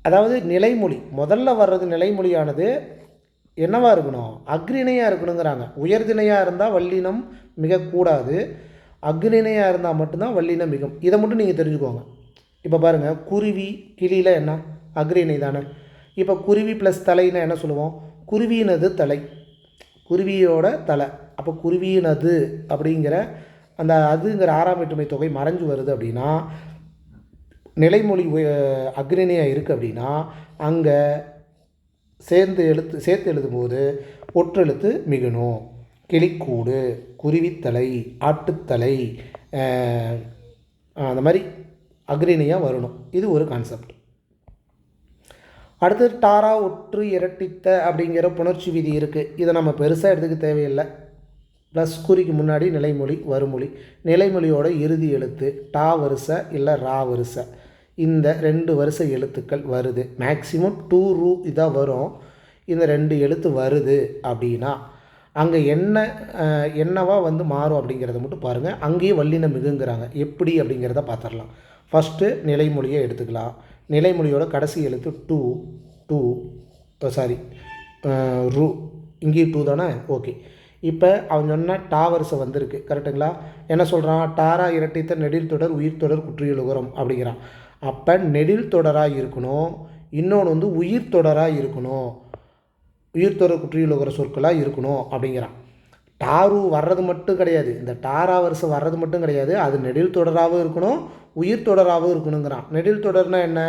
அதாவது நிலைமொழி முதல்ல வர்றது நிலைமொழியானது என்னவா இருக்கணும், அக்ரிணையாக இருக்கணுங்கிறாங்க. உயர்திணையாக இருந்தால் வல்லினம் மிகக்கூடாது, அக்ரிணையாக இருந்தால் மட்டும்தான் வல்லினம் மிகும். இதை மட்டும் நீங்கள் தெரிஞ்சுக்கோங்க. இப்போ பாருங்கள், குருவி கிளியில் என்ன அக்ரிணை தானே. இப்போ குருவி ப்ளஸ் தலைன்னா என்ன சொல்லுவோம், குருவியினது தலை, குருவியோட தலை. அப்போ குருவியினது அப்படிங்கிற அந்த அதுங்கிற ஆறாம் வேற்றுமை தொகை மறைஞ்சு வருது அப்படின்னா, நிலைமொழி அக்ரிணையாக இருக்குது அப்படின்னா, அங்கே சேர்த்து எழுதும்போது ஒற்றெழுத்து மிகணும். கிளிக்கூடு, குருவித்தலை, ஆட்டுத்தலை, அந்த மாதிரி அக்ரிணையாக வரணும். இது ஒரு கான்செப்ட். அடுத்து டாரா ஒற்று இரட்டித்த அப்படிங்கிற புணர்ச்சி விதி இருக்குது. இதை நம்ம பெருசாக எடுத்துக்க தேவையில்லை. ப்ளஸ் குறிக்கு முன்னாடி நிலைமொழி வருமொழி, நிலைமொழியோட இறுதி எழுத்து டா வரிசை இல்லை ரா வரிசை, இந்த 2 வரிசை எழுத்துக்கள் வருது. மேக்ஸிமம் 2 ரூ இதாக வரும். இந்த 2 எழுத்து வருது அப்படின்னா அங்கே என்னவா வந்து மாறும் அப்படிங்கிறத மட்டும் பாருங்கள். அங்கேயே வல்லினம் மிகுங்கிறாங்க. எப்படி அப்படிங்கிறத பார்த்துடலாம். ஃபஸ்ட்டு நிலைமொழியை எடுத்துக்கலாம். நிலைமொழியோட கடைசி எழுத்து ரூ, இங்கேயும் 2 தானே. ஓகே, இப்போ அவன் சொன்ன டா வரிசை வந்திருக்கு, கரெக்டுங்களா? என்ன சொல்கிறான், டாரா இரட்டித்த நெடில் தொடர் உயிர் தொடர் குற்றியலுகரம் அப்படிங்கிறான். அப்போ நெடில் தொடராக இருக்கணும், இன்னொன்று வந்து உயிர் தொடராக இருக்கணும், உயிர் தொடர் குற்றியலுகர சொற்களாக இருக்கணும் அப்படிங்கிறான். டாரு வர்றது மட்டும் கிடையாது, இந்த டாரா வரிசை வர்றது மட்டும் கிடையாது, அது நெடில் தொடராகவும் இருக்கணும், உயிர் தொடராகவும் இருக்கணுங்கிறான். நெடில் தொடர்னா என்ன,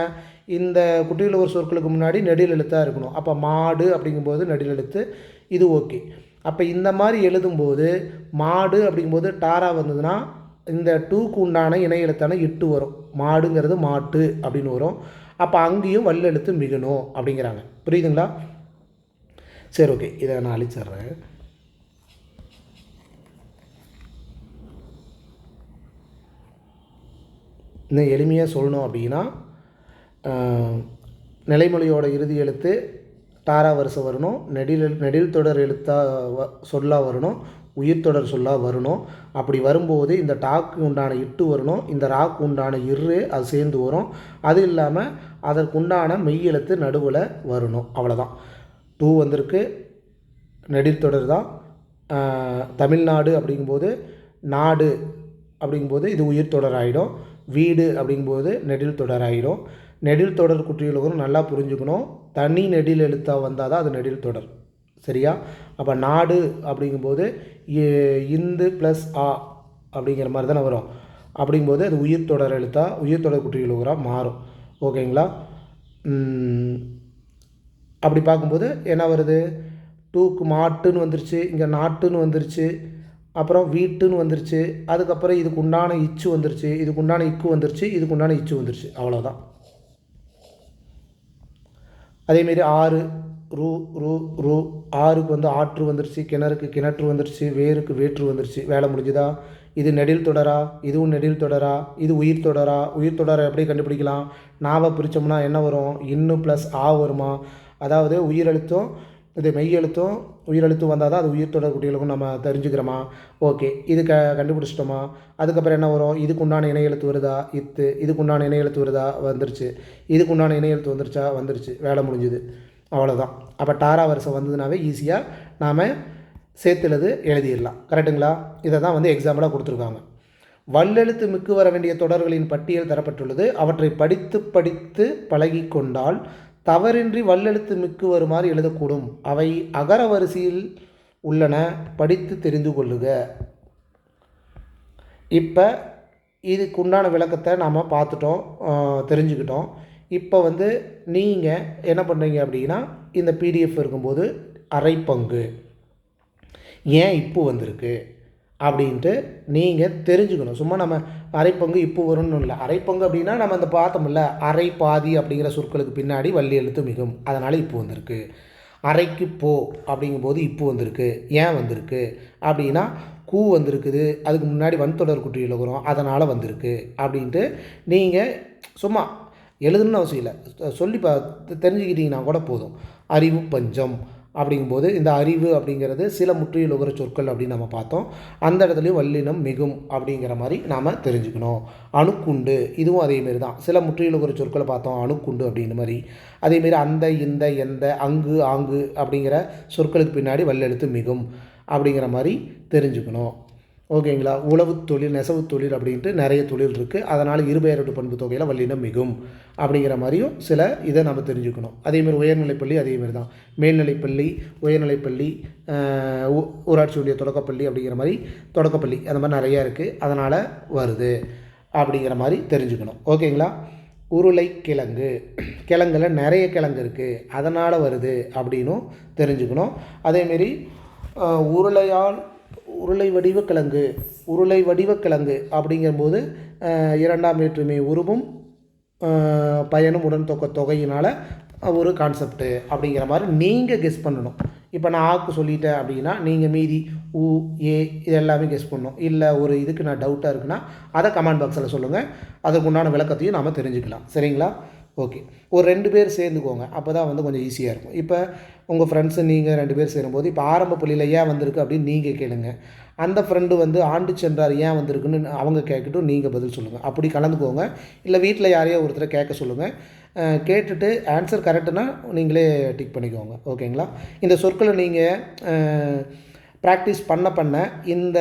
இந்த குற்றியலுகர சொற்களுக்கு முன்னாடி நெடில் எழுத்தாக இருக்கணும். அப்போ மாடு அப்படிங்கும்போது நெடில் எழுத்து, இது ஓகே. அப்போ இந்த மாதிரி எழுதும்போது மாடு அப்படிங்கும்போது டாரா வந்ததுன்னா இந்த 2க்கு உண்டான இணை எழுத்தான இட்டு வரும். மாடுங்கிறது மாட்டு அப்படின்னு வரும். அப்போ அங்கேயும் வல்லெழுத்து மிகணும் அப்படிங்கிறாங்க. புரியுதுங்களா? சரி, ஓகே, இதை நான் அழிச்சிட்றேன். இன்னும் எளிமையாக சொல்லணும் அப்படின்னா, நிலைமொழியோட இறுதி எழுத்து டாரா வரிசை வரணும், நெடில் தொடர் எழுத்தாக சொல்லாக வரணும், உயிர் தொடர் சொல்லாக வரணும். அப்படி வரும்போது இந்த டாக்கு உண்டான இட்டு வரணும், இந்த ராக்கு உண்டான இரு அது சேர்ந்து வரும். அது இல்லாமல் அதற்கு உண்டான மெய் எழுத்து நடுவில் வரணும். அவ்வளோதான். 2 வந்திருக்கு, நெடில் தொடர் தான். தமிழ்நாடு அப்படிங்கும்போது நாடு அப்படிங்கும்போது இது உயிர் தொடர் ஆகிடும். வீடு அப்படிங்கும்போது நெடில் தொடர் ஆகிடும். நெடில் தொடர் குற்றியலுகரம் நல்லா புரிஞ்சுக்கணும். தனி நெடில் எழுத்தாக வந்தால் தான் அது நெடில் தொடர். சரியா? அப்போ நாடு அப்படிங்கும்போது இந்து ப்ளஸ் ஆ அப்படிங்கிற மாதிரி தானே வரும். அப்படிங்கும்போது அது உயிர் தொடர் எழுத்தாக உயிர் தொடர் குற்றியலுகரம் மாறும். ஓகேங்களா? அப்படி பார்க்கும்போது என்ன வருது, 2க்கு மாட்டுன்னு வந்துருச்சு, இங்கே நாட்டுன்னு வந்துருச்சு, அப்புறம் வீட்டுன்னு வந்துருச்சு, அதுக்கப்புறம் இதுக்கு உண்டான இச்சு வந்துருச்சு, இதுக்கு உண்டான இக்கு வந்துருச்சு, இதுக்கு உண்டான இச்சு வந்துருச்சு. அவ்வளோதான். அதேமாரி ஆறு ரூ, ஆறுக்கு வந்து ஆற்று வந்துருச்சு, கிணறுக்கு கிணற்று வந்துருச்சு, வேருக்கு வேற்று வந்துருச்சு. வேலை முடிஞ்சுதா? இது நெடில் தொடரா, இதுவும் நெடில் தொடரா, இது உயிர் தொடரா. உயிர் தொடரை எப்படி கண்டுபிடிக்கலாம், நாவை பிரித்தோம்னா என்ன வரும், இன்னு ப்ளஸ் ஆ வருமா. அதாவது உயிரெழுத்தும் இது மெய் எழுத்தும் உயிரெழுத்தும் வந்தால் தான் அது உயிர் தொடர் குட்டிகளுக்கும் நம்ம தெரிஞ்சுக்கிறோமா. ஓகே, இது கண்டுபிடிச்சிட்டோமா. அதுக்கப்புறம் என்ன வரும், இதுக்கு உண்டான இணை எழுத்து வருதா, இதுக்கு உண்டான இணை எழுத்து வருதா, வந்துருச்சு. இதுக்கு உண்டான இணை எழுத்து வந்துருச்சா, வந்துருச்சு. வேலை முடிஞ்சுது. அவ்வளோதான். அப்போ டாரா வரிசை வந்ததுனாவே ஈஸியாக நாம் சேர்த்துலது எழுதிடலாம். கரெக்டுங்களா? இதை தான் வந்து எக்ஸாம்பிளாக கொடுத்துருக்காங்க. வல்லெழுத்து மிக்கு வர வேண்டிய தொடர்களின் பட்டியல் தரப்பட்டுள்ளது. அவற்றை படித்து பழகி கொண்டால் தவறின்றி வல்லெழுத்து மிக்கு வருமாறு எழுதக்கூடும். அவை அகர வரிசையில் உள்ளன, படித்து தெரிந்து கொள்ளுக. இப்போ இதுக்குண்டான விளக்கத்தை நாம் பார்த்துட்டோம், தெரிஞ்சுக்கிட்டோம். இப்போ வந்து நீங்கள் என்ன பண்ணுறீங்க அப்படின்னா, இந்த பிடிஎஃப் இருக்கும்போது அரைப்பங்கு ஏன் இப்போ வந்திருக்கு அப்படின்ட்டு நீங்கள் தெரிஞ்சுக்கணும். சும்மா நம்ம அரைப்பங்கு இப்போ வரும்னு இல்லை. அரைப்பங்கு அப்படின்னா நம்ம அந்த பார்த்தோம்ல, அரை பாதி அப்படிங்கிற சொற்களுக்கு பின்னாடி வள்ளி எழுத்து மிகும், அதனால் இப்போ வந்திருக்கு. அரைக்கு போ அப்படிங்கும்போது இப்போ வந்திருக்கு. ஏன் வந்திருக்கு அப்படின்னா கூ வந்திருக்குது, அதுக்கு முன்னாடி வன்தொடர் குற்றியில் வரும், அதனால் வந்திருக்கு அப்படின்ட்டு நீங்கள் சும்மா எழுதணும்னு அவசியம் இல்லை, சொல்லி தெரிஞ்சுக்கிட்டிங்கன்னா கூட போதும். அறிவு பஞ்சம் அப்படிங்கும்போது இந்த அறிவு அப்படிங்கிறது சில முற்றியல் உகர சொற்கள் அப்படின்னு நம்ம பார்த்தோம். அந்த இடத்துலையும் வல்லினம் மிகும் அப்படிங்கிற மாதிரி நாம் தெரிஞ்சுக்கணும். அணுக்குண்டு இதுவும் அதேமாரி தான். சில முற்றியல் உகர சொற்களை பார்த்தோம் அணுக்குண்டு அப்படிங்கிற மாதிரி. அதேமாரி அந்த இந்த எந்த அங்கு ஆங்கு அப்படிங்கிற சொற்களுக்கு பின்னாடி வல்லெழுத்து மிகும் அப்படிங்கிற மாதிரி தெரிஞ்சுக்கணும். ஓகேங்களா. உழவு தொழில் நெசவு தொழில் அப்படின்ட்டு நிறைய தொழில் இருக்குது. அதனால் இருபெயரொடு பண்பு தொகையில் வல்லினம் மிகும் அப்படிங்கிற மாதிரியும் சில இதை நம்ம தெரிஞ்சுக்கணும். அதேமாதிரி உயர்நிலைப்பள்ளி அதேமாரி தான். மேல்நிலைப்பள்ளி உயர்நிலைப்பள்ளி ஊராட்சி ஒன்றிய தொடக்கப்பள்ளி அப்படிங்கிற மாதிரி தொடக்கப்பள்ளி அந்த மாதிரி நிறையா இருக்குது. அதனால் வருது அப்படிங்கிற மாதிரி தெரிஞ்சுக்கணும். ஓகேங்களா. உருளைக்கிழங்கு கிழங்குல நிறைய கிழங்கு இருக்குது அதனால் வருது அப்படின்னும் தெரிஞ்சுக்கணும். அதேமாரி உருளை வடிவ கிழங்கு அப்படிங்கும்போது இரண்டாம் வேற்றுமை உருவும் பயனும் உடன் தொகையினால் ஒரு கான்செப்ட்டு அப்படிங்கிற மாதிரி நீங்கள் கெஸ் பண்ணணும். இப்போ நான் ஆக்கு சொல்லிட்டேன் அப்படின்னா நீங்கள் மீதி உ ஏ இது எல்லாமே கெஸ் பண்ணணும். இல்லை ஒரு இதுக்கு நான் டவுட்டாக இருக்குன்னா அதை கமெண்ட் பாக்ஸில் சொல்லுங்கள். அதுக்கு உண்டான விளக்கத்தையும் நாம் தெரிஞ்சுக்கலாம். சரிங்களா. ஓகே. ஒரு 2 பேர் சேர்ந்துக்கோங்க. அப்போ தான் வந்து கொஞ்சம் ஈஸியாக இருக்கும். இப்போ உங்கள் ஃப்ரெண்ட்ஸு நீங்கள் 2 பேர் சேரும்போது இப்போ ஆரம்ப பள்ளியில் ஏன் வந்திருக்கு அப்படின்னு நீங்கள் கேளுங்க. அந்த ஃப்ரெண்டு வந்து ஆண்டு சென்றார் ஏன் வந்திருக்குன்னு அவங்க கேட்கட்டும், நீங்கள் பதில் சொல்லுங்கள். அப்படி கலந்துக்கோங்க. இல்லை வீட்டில் யாரையோ ஒருத்தரை கேட்க சொல்லுங்கள். கேட்டுட்டு ஆன்சர் கரெக்டுனா நீங்களே டிக் பண்ணிக்கோங்க. ஓகேங்களா. இந்த சொற்களை நீங்கள் ப்ராக்டிஸ் பண்ண இந்த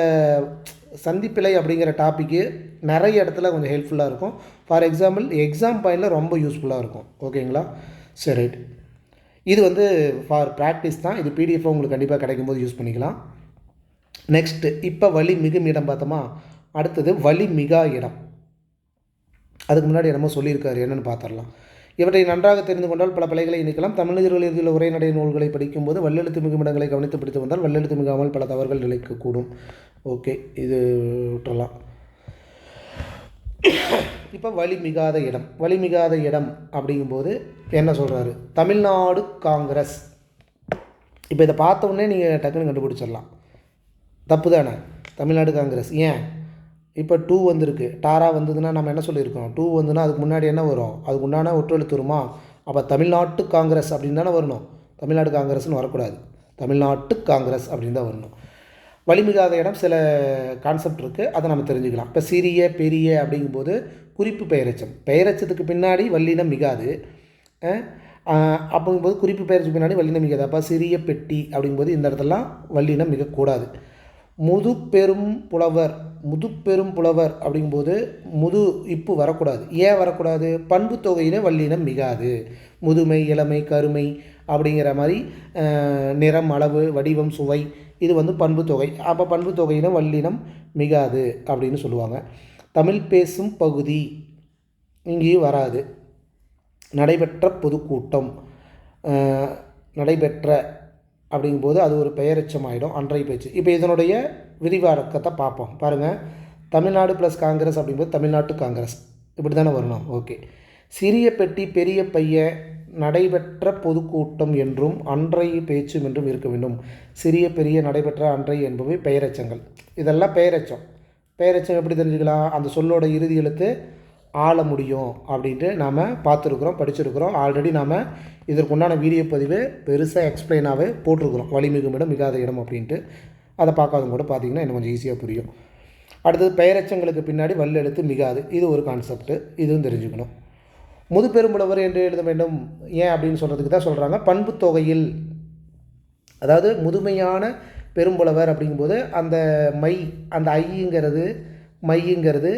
சந்திப்பிழை அப்படிங்கிற டாப்பிக்கு நிறைய இடத்துல கொஞ்சம் ஹெல்ப்ஃபுல்லாக இருக்கும். ஃபார் எக்ஸாம்பிள் எக்ஸாம் பாயிண்டில் ரொம்ப யூஸ்ஃபுல்லாக இருக்கும். ஓகேங்களா. சரி ரைட். இது வந்து ஃபார் ப்ராக்டிஸ் தான். இது பிடிஎஃப் உங்களுக்கு கண்டிப்பாக கிடைக்கும்போது யூஸ் பண்ணிக்கலாம். நெக்ஸ்ட்டு இப்போ வலி மிகும் இடம் பார்த்தோமா. அடுத்தது வலி மிகா இடம். அதுக்கு முன்னாடி என்னமோ சொல்லியிருக்காரு என்னென்னு பார்த்துடலாம். இவற்றை நன்றாக தெரிந்து கொண்டால் பல பிழைகளை நீக்கலாம். தமிழர்கள் எழுதியுள்ள உரைநடை நூல்களை படிக்கும்போது வல்லெழுத்து மிகும் இடங்களை கவனித்து பிடித்து வந்தால் வல்லெழுத்து மிகாமல் பல தவறுகள் நிலைக்கக்கூடும். ஓகே, இது விட்டுறலாம். இப்போ வலிமிகாத இடம் அப்படிங்கும்போது என்ன சொல்கிறாரு. தமிழ்நாடு காங்கிரஸ். இப்போ இதை பார்த்த உடனே நீங்கள் டக்குன்னு கண்டுபிடிச்சிடலாம். தப்பு தானே. தமிழ்நாடு காங்கிரஸ் ஏன் இப்போ 2 வந்திருக்கு. டாரா வந்ததுன்னா நம்ம என்ன சொல்லியிருக்கோம். 2 வந்துன்னா அதுக்கு முன்னாடி என்ன வரும், அதுக்கு உண்டான ஒற்றெழுத்து வருமா. அப்போ தமிழ்நாட்டு காங்கிரஸ் அப்படின்னு தானே வரணும். தமிழ்நாடு காங்கிரஸ்னு வரக்கூடாது. தமிழ்நாட்டு காங்கிரஸ் அப்படின்னு தான் வரணும். வலிமிகாத இடம் சில கான்செப்ட் இருக்குது, அதை நம்ம தெரிஞ்சுக்கலாம். இப்போ சிறிய பெரிய அப்படிங்கும்போது குறிப்பு பெயரச்சத்துக்கு பின்னாடி வல்லினம் மிகாது. அப்படிங்கும்போது குறிப்பு பெயரச்சுக்கு பின்னாடி வல்லினம் மிகாது. அப்போ சிறிய பெட்டி அப்படிங்கும்போது இந்த இடத்துலலாம் வல்லினம் மிகக்கூடாது. முதுப்பெரும் புலவர் அப்படிங்கும்போது முது இப்பு வரக்கூடாது. ஏன் வரக்கூடாது. பண்பு தொகையில் வல்லினம் மிகாது. முதுமை இளமை கருமை அப்படிங்கிற மாதிரி நிறம் அளவு வடிவம் சுவை இது வந்து பண்பு தொகை. அப்போ பண்பு தொகையில் வல்லினம் மிகாது அப்படின்னு சொல்லுவாங்க. தமிழ் பேசும் பகுதி இங்கேயும் வராது. நடைபெற்ற பொதுக்கூட்டம் நடைபெற்ற அப்படிங்கும்போது அது ஒரு பெயரெச்சம் ஆகிடும். அன்றைய பேச்சு. இப்போ இதனுடைய விரிவாக்கத்தை பார்ப்போம். பாருங்கள். தமிழ்நாடு ப்ளஸ் காங்கிரஸ் அப்படிங்கும்போது தமிழ்நாட்டு காங்கிரஸ் இப்படி தானே வரணும். ஓகே. சிறிய பெட்டி பெரிய பையன் நடைபெற்ற பொதுக்கூட்டம் என்றும் அன்றைய பேச்சும் என்றும் இருக்க வேண்டும். சிறிய பெரிய நடைபெற்ற அன்றைய என்பவை பெயரெச்சங்கள். இதெல்லாம் பெயரெச்சம் எப்படி தெரிஞ்சுக்கலாம். அந்த சொல்லோட இறுதி எழுத்து ஆள முடியும் அப்படின்ட்டு நாம் பார்த்துருக்குறோம், படிச்சிருக்கிறோம். ஆல்ரெடி நாம் இதற்குண்டான வீடியோ பதிவு பெருசாக எக்ஸ்பிளைனாகவே போட்டிருக்கிறோம். வலிமிகும் இடம் மிகாத இடம் அப்படின்ட்டு. அதை பார்க்காதவங்க கூட பார்த்திங்கன்னா இன்னும் கொஞ்சம் ஈஸியாக புரியும். அடுத்தது பெயரெச்சங்களுக்கு பின்னாடி வல்லெழுத்து மிகாது. இது ஒரு கான்செப்ட்டு, இதுவும் தெரிஞ்சுக்கணும். முதுபெரும்புலவர் என்று எழுத வேண்டும். ஏன் அப்படின்னு சொல்கிறதுக்கு தான் சொல்கிறாங்க. பண்பு தொகையில் அதாவது முதுமையான பெரும்புலவர் அப்படிங்கும்போது அந்த அந்த மைங்கிறது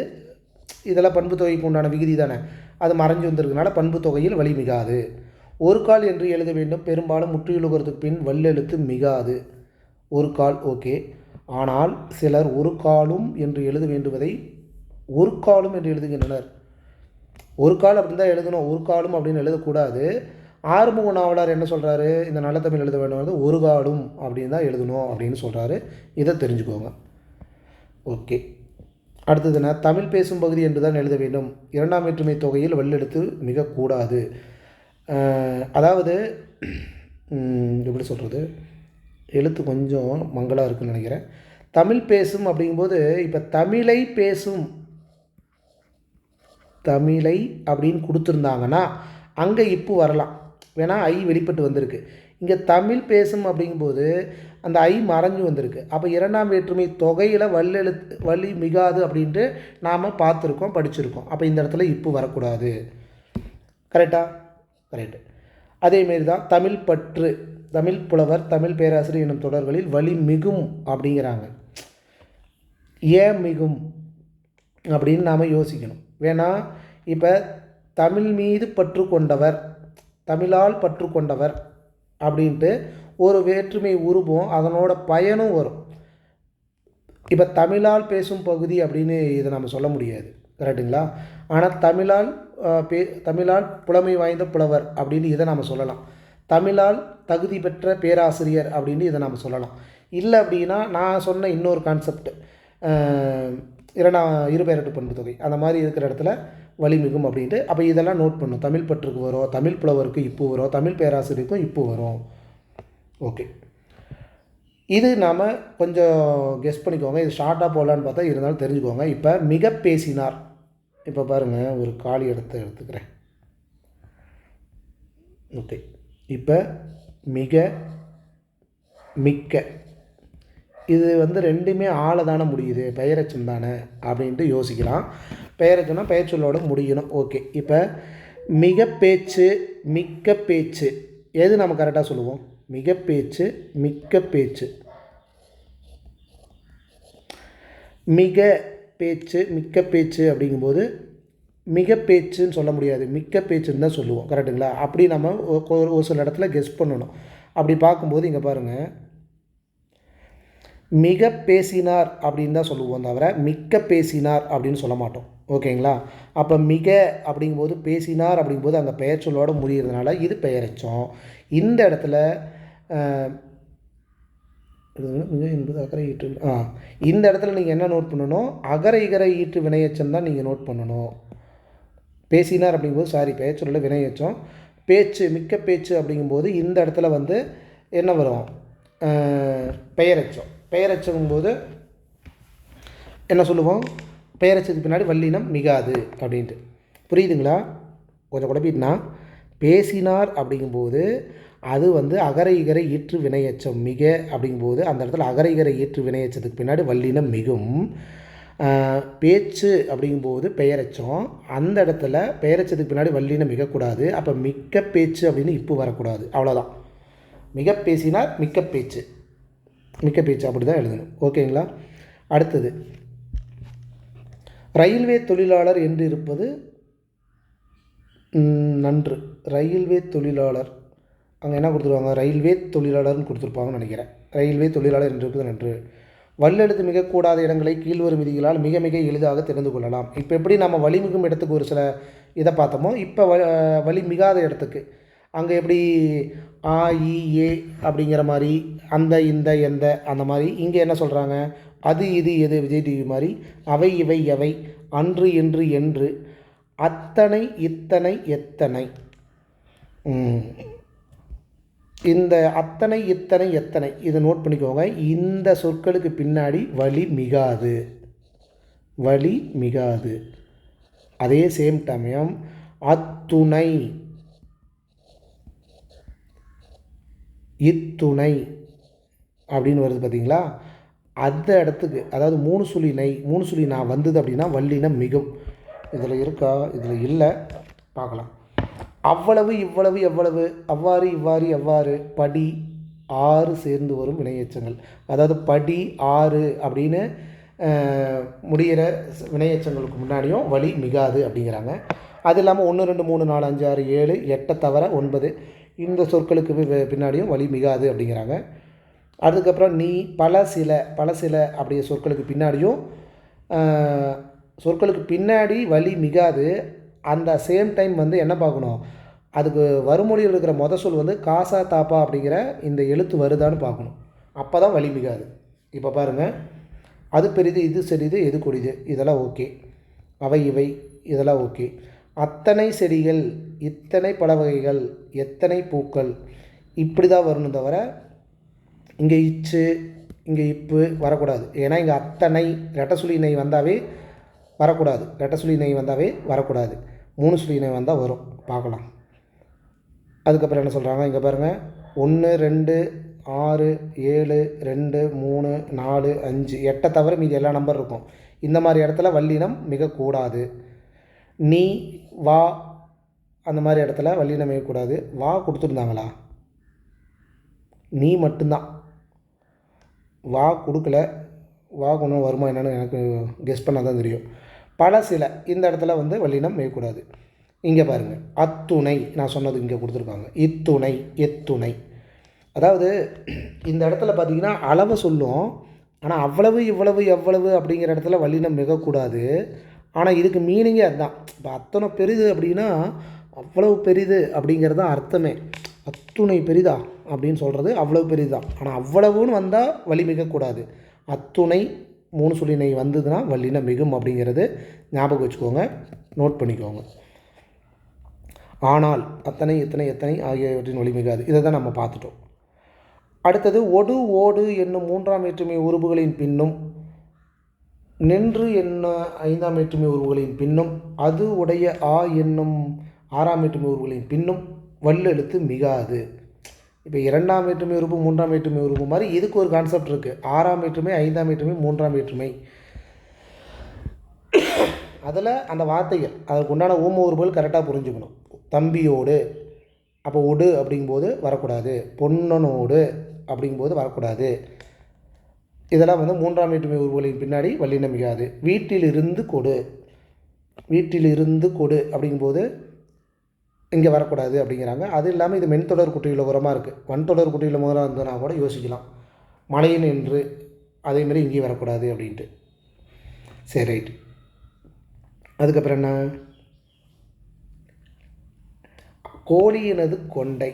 இதெல்லாம் பண்பு தொகைக்கு உண்டான விகுதி தானே. அது மறைஞ்சு வந்திருக்கனால பண்பு தொகையில் வலி மிகாது. ஒரு கால் என்று எழுத வேண்டும். பெரும்பாலும் முற்றியுலகத்துக்கு பின் வல்லெழுத்து மிகாது. ஒரு கால் ஓகே. ஆனால் சிலர் ஒரு காலும் என்று எழுத வேண்டுவதை ஒரு காலும் என்று எழுதுகின்றனர். ஒரு கால் அப்படின்னு தான் எழுதணும், ஒரு காலும் அப்படின்னு எழுதக்கூடாது. ஆறுமுக நாவலர் என்ன சொல்கிறாரு. இந்த நல்ல தமிழ் எழுத வேண்டும் ஒரு காலும் அப்படின்னு தான் எழுதணும் அப்படின்னு சொல்கிறாரு. இதை தெரிஞ்சுக்கோங்க. ஓகே. அடுத்ததுன்னா தமிழ் பேசும் பகுதி என்று தான் எழுத வேண்டும். இரண்டாம் வேற்றுமை தொகையில் வல்லெழுத்து மிகக்கூடாது. அதாவது எப்படி சொல்கிறது, எழுத்து கொஞ்சம் மங்கலாக இருக்குதுன்னு நினைக்கிறேன். தமிழ் பேசும் அப்படிங்கும்போது இப்போ தமிழை அப்படின்னு கொடுத்துருந்தாங்கன்னா அங்கே இப்போ வரலாம். வேணால் ஐ வெளிப்பட்டு வந்திருக்கு. இங்கே தமிழ் பேசும் அப்படிங்கும்போது அந்த ஐ மறைஞ்சு வந்திருக்கு. அப்போ இரண்டாம் வேற்றுமை தொகையில் வலி மிகாது அப்படின்ட்டு நாம் பார்த்துருக்கோம், படிச்சிருக்கோம். அப்போ இந்த இடத்துல இப்பு வரக்கூடாது. கரெக்டா? கரெக்டு. அதேமாரி தான் தமிழ் பற்று, தமிழ் புலவர், தமிழ் பேராசிரியர் என்னும் தொடர்களில் வலி மிகும் அப்படிங்கிறாங்க. ஏன் மிகும் அப்படின்னு நாம் யோசிக்கணும். வேணா இப்போ தமிழ் மீது பற்று கொண்டவர், தமிழால் பற்று கொண்டவர் அப்படின்ட்டு ஒரு வேற்றுமை உருவம், அதனோட பயனும் வரும். இப்போ தமிழால் பேசும் பகுதி அப்படின்னு இதை நம்ம சொல்ல முடியாது. கரெக்டுங்களா? ஆனால் தமிழால் புலமை வாய்ந்த புலவர் அப்படின்னு இதை நம்ம சொல்லலாம். தமிழால் தகுதி பெற்ற பேராசிரியர் அப்படின்னு இதை நம்ம சொல்லலாம். இல்லை அப்படின்னா நான் சொன்ன இன்னொரு கான்செப்ட் இருபெயரட்டு பண்பு தொகை அந்த மாதிரி இருக்கிற இடத்துல வலிமிகும் அப்படின்ட்டு. அப்போ இதெல்லாம் நோட் பண்ணும். தமிழ் பற்றுக்கு வரும், தமிழ் புலவருக்கு இப்போ வரும், தமிழ் பேராசிரியருக்கும் இப்போ வரும். ஓகே, இது நாம் கொஞ்சம் கெஸ் பண்ணிக்கோங்க. இது ஷார்ட்டாக போடலான்னு பார்த்தா இருந்தாலும் தெரிஞ்சுக்கோங்க. இப்போ மிக பேசினார். இப்போ பாருங்கள், ஒரு காலி இடத்தை எடுத்துக்கிறேன். ஓகே, இப்போ மிக மிக்க, இது ரெண்டுமே ஆளை தானே முடியுது, பெயரச்சம் தானே அப்படின்ட்டு யோசிக்கலாம். பெயரச்சம்னா பெயர்ச்சொல்லோடு முடியணும். ஓகே, இப்போ மிக பேச்சு, மிக்க பேச்சு, எது நம்ம கரெக்டாக சொல்லுவோம்? மிக பேச்சு, மிக்க பேச்சு. மிக பேச்சு, மிக்க பேச்சு அப்படிங்கும்போது மிக பேச்சுன்னு சொல்ல முடியாது, மிக்க பேச்சுன்னு தான் சொல்லுவோம். கரெக்டுங்களா? அப்படி நம்ம ஒரு சில இடத்துல கெஸ் பண்ணணும். அப்படி பார்க்கும்போது இங்கே பாருங்கள், மிக பேசினார் அப்படின்னு தான் சொல்லுவோம், தவிர மிக்க பேசினார் அப்படின்னு சொல்ல மாட்டோம். ஓகேங்களா? அப்போ மிக அப்படிங்கும்போது, பேசினார் அப்படிங்கும்போது அங்கே பெயர் சொல்லோடு முடிகிறதுனால இது பெயரச்சம். இந்த இடத்துல மிக என்பது அகர ஈற்று. இந்த இடத்துல நீங்கள் என்ன நோட் பண்ணணும்? அகர இகர ஈற்று வினையச்சம் தான் நீங்கள் நோட் பண்ணணும். பேசினார் அப்படிங்கும்போது பெயர் சொல்ல வினையச்சம். பேச்சு, மிக்க பேச்சு அப்படிங்கும்போது இந்த இடத்துல என்ன வரும்? பெயரச்சம். பெயரச்சங்கும்போது என்ன சொல்லுவோம்? பெயரச்சத்துக்கு பின்னாடி வல்லினம் மிகாது அப்படின்ட்டு. புரியுதுங்களா? கொஞ்சம் குழப்பிட்டுனா, பேசினார் அப்படிங்கும்போது அது அகர இகர ஈற்று வினையச்சம். மிக அப்படிங்கும்போது அந்த இடத்துல அகர இகர ஈற்று வினையச்சத்துக்கு பின்னாடி வல்லினம் மிகும். பேச்சு அப்படிங்கும்போது பெயரச்சம், அந்த இடத்துல பெயரச்சத்துக்கு பின்னாடி வல்லினம் மிகக்கூடாது. அப்போ மிக்க பேச்சு அப்படின்னு இப்போ வரக்கூடாது. அவ்வளோதான். மிக பேசினார், மிக்க பேச்சு, மிக்க பேச்சு அப்படி தான் எழுதணும். ஓகேங்களா? அடுத்தது, ரயில்வே தொழிலாளர் என்று இருப்பது நன்று. ரயில்வே தொழிலாளர் அங்கே என்ன கொடுத்துருவாங்க? ரயில்வே தொழிலாளர்னு கொடுத்துருப்பாங்கன்னு நினைக்கிறேன். ரயில்வே தொழிலாளர் என்று இருப்பது நன்று. வல்லெழுத்து மிகக்கூடாத இடங்களை கீழ்வரும் விதிகளால் மிக மிக எளிதாக தெரிந்து கொள்ளலாம். இப்போ எப்படி நம்ம வலிமிகும் இடத்துக்கு ஒரு சில இதை பார்த்தோமோ, இப்போ வலி மிகாத இடத்துக்கு அங்கே எப்படி ஆ இ ஏ அப்படிங்கிற மாதிரி, அந்த இந்த எந்த அந்த மாதிரி, இங்கே என்ன சொல்கிறாங்க? அது இது எது, விஜய் டிவி மாதிரி, அவை இவை எவை, அன்று என்று என்று, அத்தனை இத்தனை எத்தனை. இந்த அத்தனை இத்தனை எத்தனை இதை நோட் பண்ணிக்கோங்க. இந்த சொற்களுக்கு பின்னாடி வலி மிகாது, வலி மிகாது. அதே சேம் சமயம் அத்துணை, இத்துணை அப்படின்னு வருது பார்த்தீங்களா? அந்த இடத்துக்கு, அதாவது மூணு சுழி நான் வந்தது அப்படின்னா வல்லினம் மிகும். இதில் இருக்கா? இதில் இல்லை, பார்க்கலாம். அவ்வளவு, இவ்வளவு, எவ்வளவு, அவ்வாறு, இவ்வாறு, எவ்வாறு, படி, ஆறு சேர்ந்து வரும் வினையெச்சங்கள். அதாவது படி, ஆறு அப்படின்னு முடிகிற வினையெச்சங்களுக்கு முன்னாடியும் வலி மிகாது அப்படிங்கிறாங்க. அது இல்லாமல் 1 2 3 4 5 6 7 8 தவிர 9 இந்த சொற்களுக்கு பின்னாடியும் வலி மிகாது அப்படிங்கிறாங்க. அதுக்கப்புறம் நீ, பல சில அப்படிங்கிற சொற்களுக்கு பின்னாடியும் சொற்களுக்கு பின்னாடி வலி மிகாது. அந்த சேம் டைம் என்ன பார்க்கணும்? அதுக்கு வறுமொழியில் இருக்கிற சொல் காசா தாப்பா அப்படிங்கிற இந்த எழுத்து வருதான்னு பார்க்கணும். அப்போ தான் வலி மிகாது. இப்போ பாருங்கள், அது பெரிது, இது சிறிது, எது கொடிது, இதெல்லாம் ஓகே. அவை இவை இதெல்லாம் ஓகே. அத்தனை செடிகள், இத்தனை பல வகைகள், எத்தனை பூக்கள், இப்படி தான் வரணும். தவிர இங்கே இச்சு, இங்கே இப்பு வரக்கூடாது. ஏன்னா இங்கே அத்தனை ரெட்டசுழி நெய் வந்தாவே வரக்கூடாது. ரெட்டசுழி நெய் வந்தாவே வரக்கூடாது. 3 சுழி நெய் வந்தால் வரும். பார்க்கலாம். அதுக்கப்புறம் என்ன சொல்கிறாங்க? இங்கே பாருங்கள், 1 2 6 7 2 3 4 5 8 தவிர மீதி எல்லா நம்பர் இருக்கும். இந்த மாதிரி இடத்துல வல்லினம் மிகக்கூடாது. நீ வா அந்த மாதிரி இடத்துல வல்லினம் மிகக்கூடாது. வா கொடுத்துருந்தாங்களா? நீ மட்டும்தான். வா கொடுக்கல. வா கொண்டு வருமா என்னென்னு எனக்கு கெஸ் பண்ணால் தான் தெரியும். பல சில இந்த இடத்துல வந்து வல்லினம் மிகக்கூடாது. இங்கே பாருங்கள், அத்துணை நான் சொன்னது இங்கே கொடுத்துருக்காங்க. இத்துணை, எத்துணை. அதாவது இந்த இடத்துல பார்த்திங்கன்னா அளவை சொல்லும். ஆனால் அவ்வளவு இவ்வளவு எவ்வளவு அப்படிங்கிற இடத்துல வல்லினம் மிகக்கூடாது. ஆனால் இதுக்கு மீனிங்கே அதுதான். இப்போ அத்தனை பெரிது அப்படின்னா அவ்வளவு பெரிது அப்படிங்கிறது தான் அர்த்தமே. அத்துணை பெரிதா அப்படின்னு சொல்கிறது அவ்வளவு பெரிது தான். ஆனால் அவ்வளவுன்னு வந்தால் வலி மிகக்கூடாது. அத்துணை 3 சுழினை வந்ததுன்னா வல்லினம் மிகும் அப்படிங்கிறது ஞாபகம் வச்சுக்கோங்க, நோட் பண்ணிக்கோங்க. ஆனால் அத்தனை இத்தனை எத்தனை ஆகியவற்றின் வலி மிகாது. இதை தான் நம்ம பார்த்துட்டோம். அடுத்தது ஒடு ஓடு என்னும் 3ஆம் வேற்றுமை உருபுகளின் பின்னும், நின்று என்ன 5ஆம் வேற்றுமை உருவுகளின் பின்னும், அது உடைய ஆ என்னும் 6ஆம் வேற்றுமை உருவுகளின் பின்னும் வல்லெழுத்து மிகாது. இப்போ 2ஆம் வேற்றுமை உறுப்பு 3ஆம் வேற்றுமை உறுப்பு மாதிரி இதுக்கு ஒரு கான்செப்ட் இருக்குது. 6ஆம் வேற்றுமை 5ஆம் வேற்றுமை 3ஆம் வேற்றுமை, அதில் அந்த வார்த்தைகள் அதுக்கு உண்டான ஊம உறுப்புகள் கரெக்டாக புரிஞ்சுக்கணும். தம்பியோடு அப்போ ஒடு அப்படிங்கும்போது வரக்கூடாது. பொன்னனோடு அப்படிங்கும்போது வரக்கூடாது. இதெல்லாம் வந்து 3ஆம் வேற்றுமை உருவுகளின் பின்னாடி வல்லினம் மிகாது. வீட்டிலிருந்து கொடு, வீட்டிலிருந்து கொடு அப்படிங்கும்போது இங்கே வரக்கூடாது அப்படிங்கிறாங்க. அது இல்லாமல் இது மென்தொடர் குற்றியுள்ள உரமாக இருக்குது. வன்தொடர் குற்றியுள்ள முதலாக இருந்ததுனா கூட யோசிக்கலாம். மழையின் என்று அதேமாரி இங்கேயும் வரக்கூடாது அப்படின்ட்டு. சரி, ரைட். அதுக்கப்புறம் என்ன? கோழியினது கொண்டை,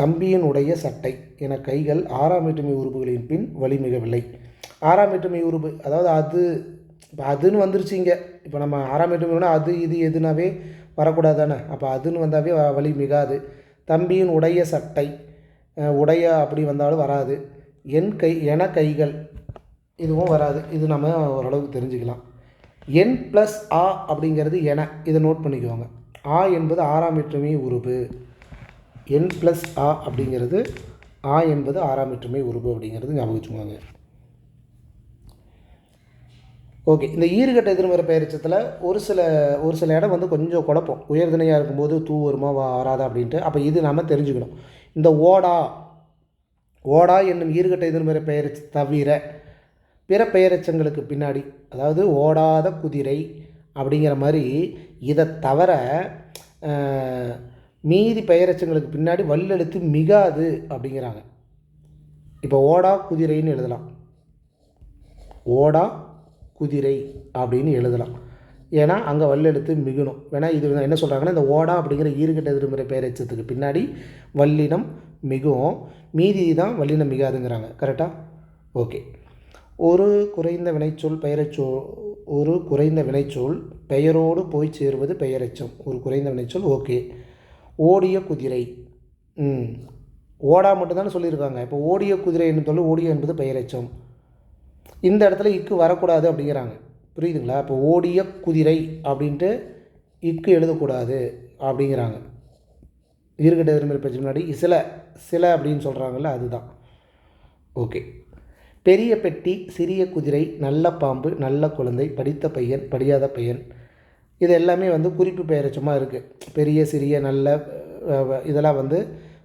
தம்பியினுடைய சட்டை என கைகள் 6ஆம் வேற்றுமை உறுப்புகளின் பின் வலிமிகவில்லை. 6ஆம் வேற்றுமை உறுப்பு அதாவது அது, இப்போ அதுன்னு வந்துருச்சு இங்கே. இப்போ நம்ம 6ஆம் வேற்றுமைனா அது இது எதுனாவே வரக்கூடாது தானே. அப்போ அதுன்னு வந்தாவே வலி மிகாது. தம்பியின் உடைய சட்டை, உடைய அப்படி வந்தாலும் வராது. என கைகள் இதுவும் வராது. இது நம்ம ஓரளவுக்கு தெரிஞ்சுக்கலாம். என் ப்ளஸ் ஆ அப்படிங்கிறது என, இதை நோட் பண்ணிக்குவாங்க. ஆ என்பது 6ஆம் வேற்றுமை உறுப்பு. என் ப்ளஸ் ஆ அப்படிங்கிறது ஆ என்பது 6ஆம் வேற்றுமை உறுப்பு அப்படிங்கிறது ஞாபகம் வச்சுக்கோங்க. ஓகே, இந்த ஈறுகட்ட எதிர்மறை பெயரெச்சத்தில் ஒரு சில இடம் வந்து கொஞ்சம் குழப்பம். உயர்திணையாக இருக்கும்போது தூ வருமா வராதா அப்படின்ட்டு. அப்போ இது நம்ம தெரிஞ்சுக்கணும். இந்த ஓடா என்னும் ஈறுகட்ட எதிர்மறை பெயரெச்ச தவிர பிற பெயரெச்சங்களுக்கு பின்னாடி, அதாவது ஓடாத குதிரை அப்படிங்கிற மாதிரி இதை தவிர மீதி பெயரெச்சங்களுக்கு பின்னாடி வல்லெழுத்து மிகாது அப்படிங்கிறாங்க. இப்போ ஓடா குதிரைன்னு எழுதலாம், ஓடா குதிரை அப்படின்னு எழுதலாம். ஏன்னா அங்கே வல்லெழுத்து மிகணும். வேணால் இது என்ன சொல்கிறாங்கன்னா, இந்த ஓடா அப்படிங்கிற ஈறுகட்ட எதிர்மறை பெயரெச்சத்துக்கு பின்னாடி வல்லினம் மிகும், மீதி தான் வல்லினம் மிகாதுங்கிறாங்க. கரெக்டாக? ஓகே. ஒரு குறைந்த வினைச்சொல் பெயரோடு போய் சேருவது பெயரெச்சம். ஒரு குறைந்த வினைச்சொல். ஓகே. ஓடிய குதிரை, ஓடா மட்டும்தானே சொல்லியிருக்காங்க. இப்போ ஓடிய குதிரை என்று சொல்லி ஓடிய என்பது பெயரெச்சம். இந்த இடத்துல இக்கு வரக்கூடாது அப்படிங்கிறாங்க. புரியுதுங்களா? இப்போ ஓடிய குதிரை அப்படின்ட்டு இக்கு எழுதக்கூடாது அப்படிங்கிறாங்க. ஈறுகட்ட எதிர்மறை பெயருக்கு முன்னாடி சில அப்படின்னு சொல்கிறாங்கல்ல, அதுதான். ஓகே. பெரிய பெட்டி, சிறிய குதிரை, நல்ல பாம்பு, நல்ல குழந்தை, படித்த பையன், படியாத பையன், இது எல்லாமே வந்து குறிப்பு பெயரெச்சமாக இருக்குது. பெரிய சிறிய நல்ல இதெல்லாம் வந்து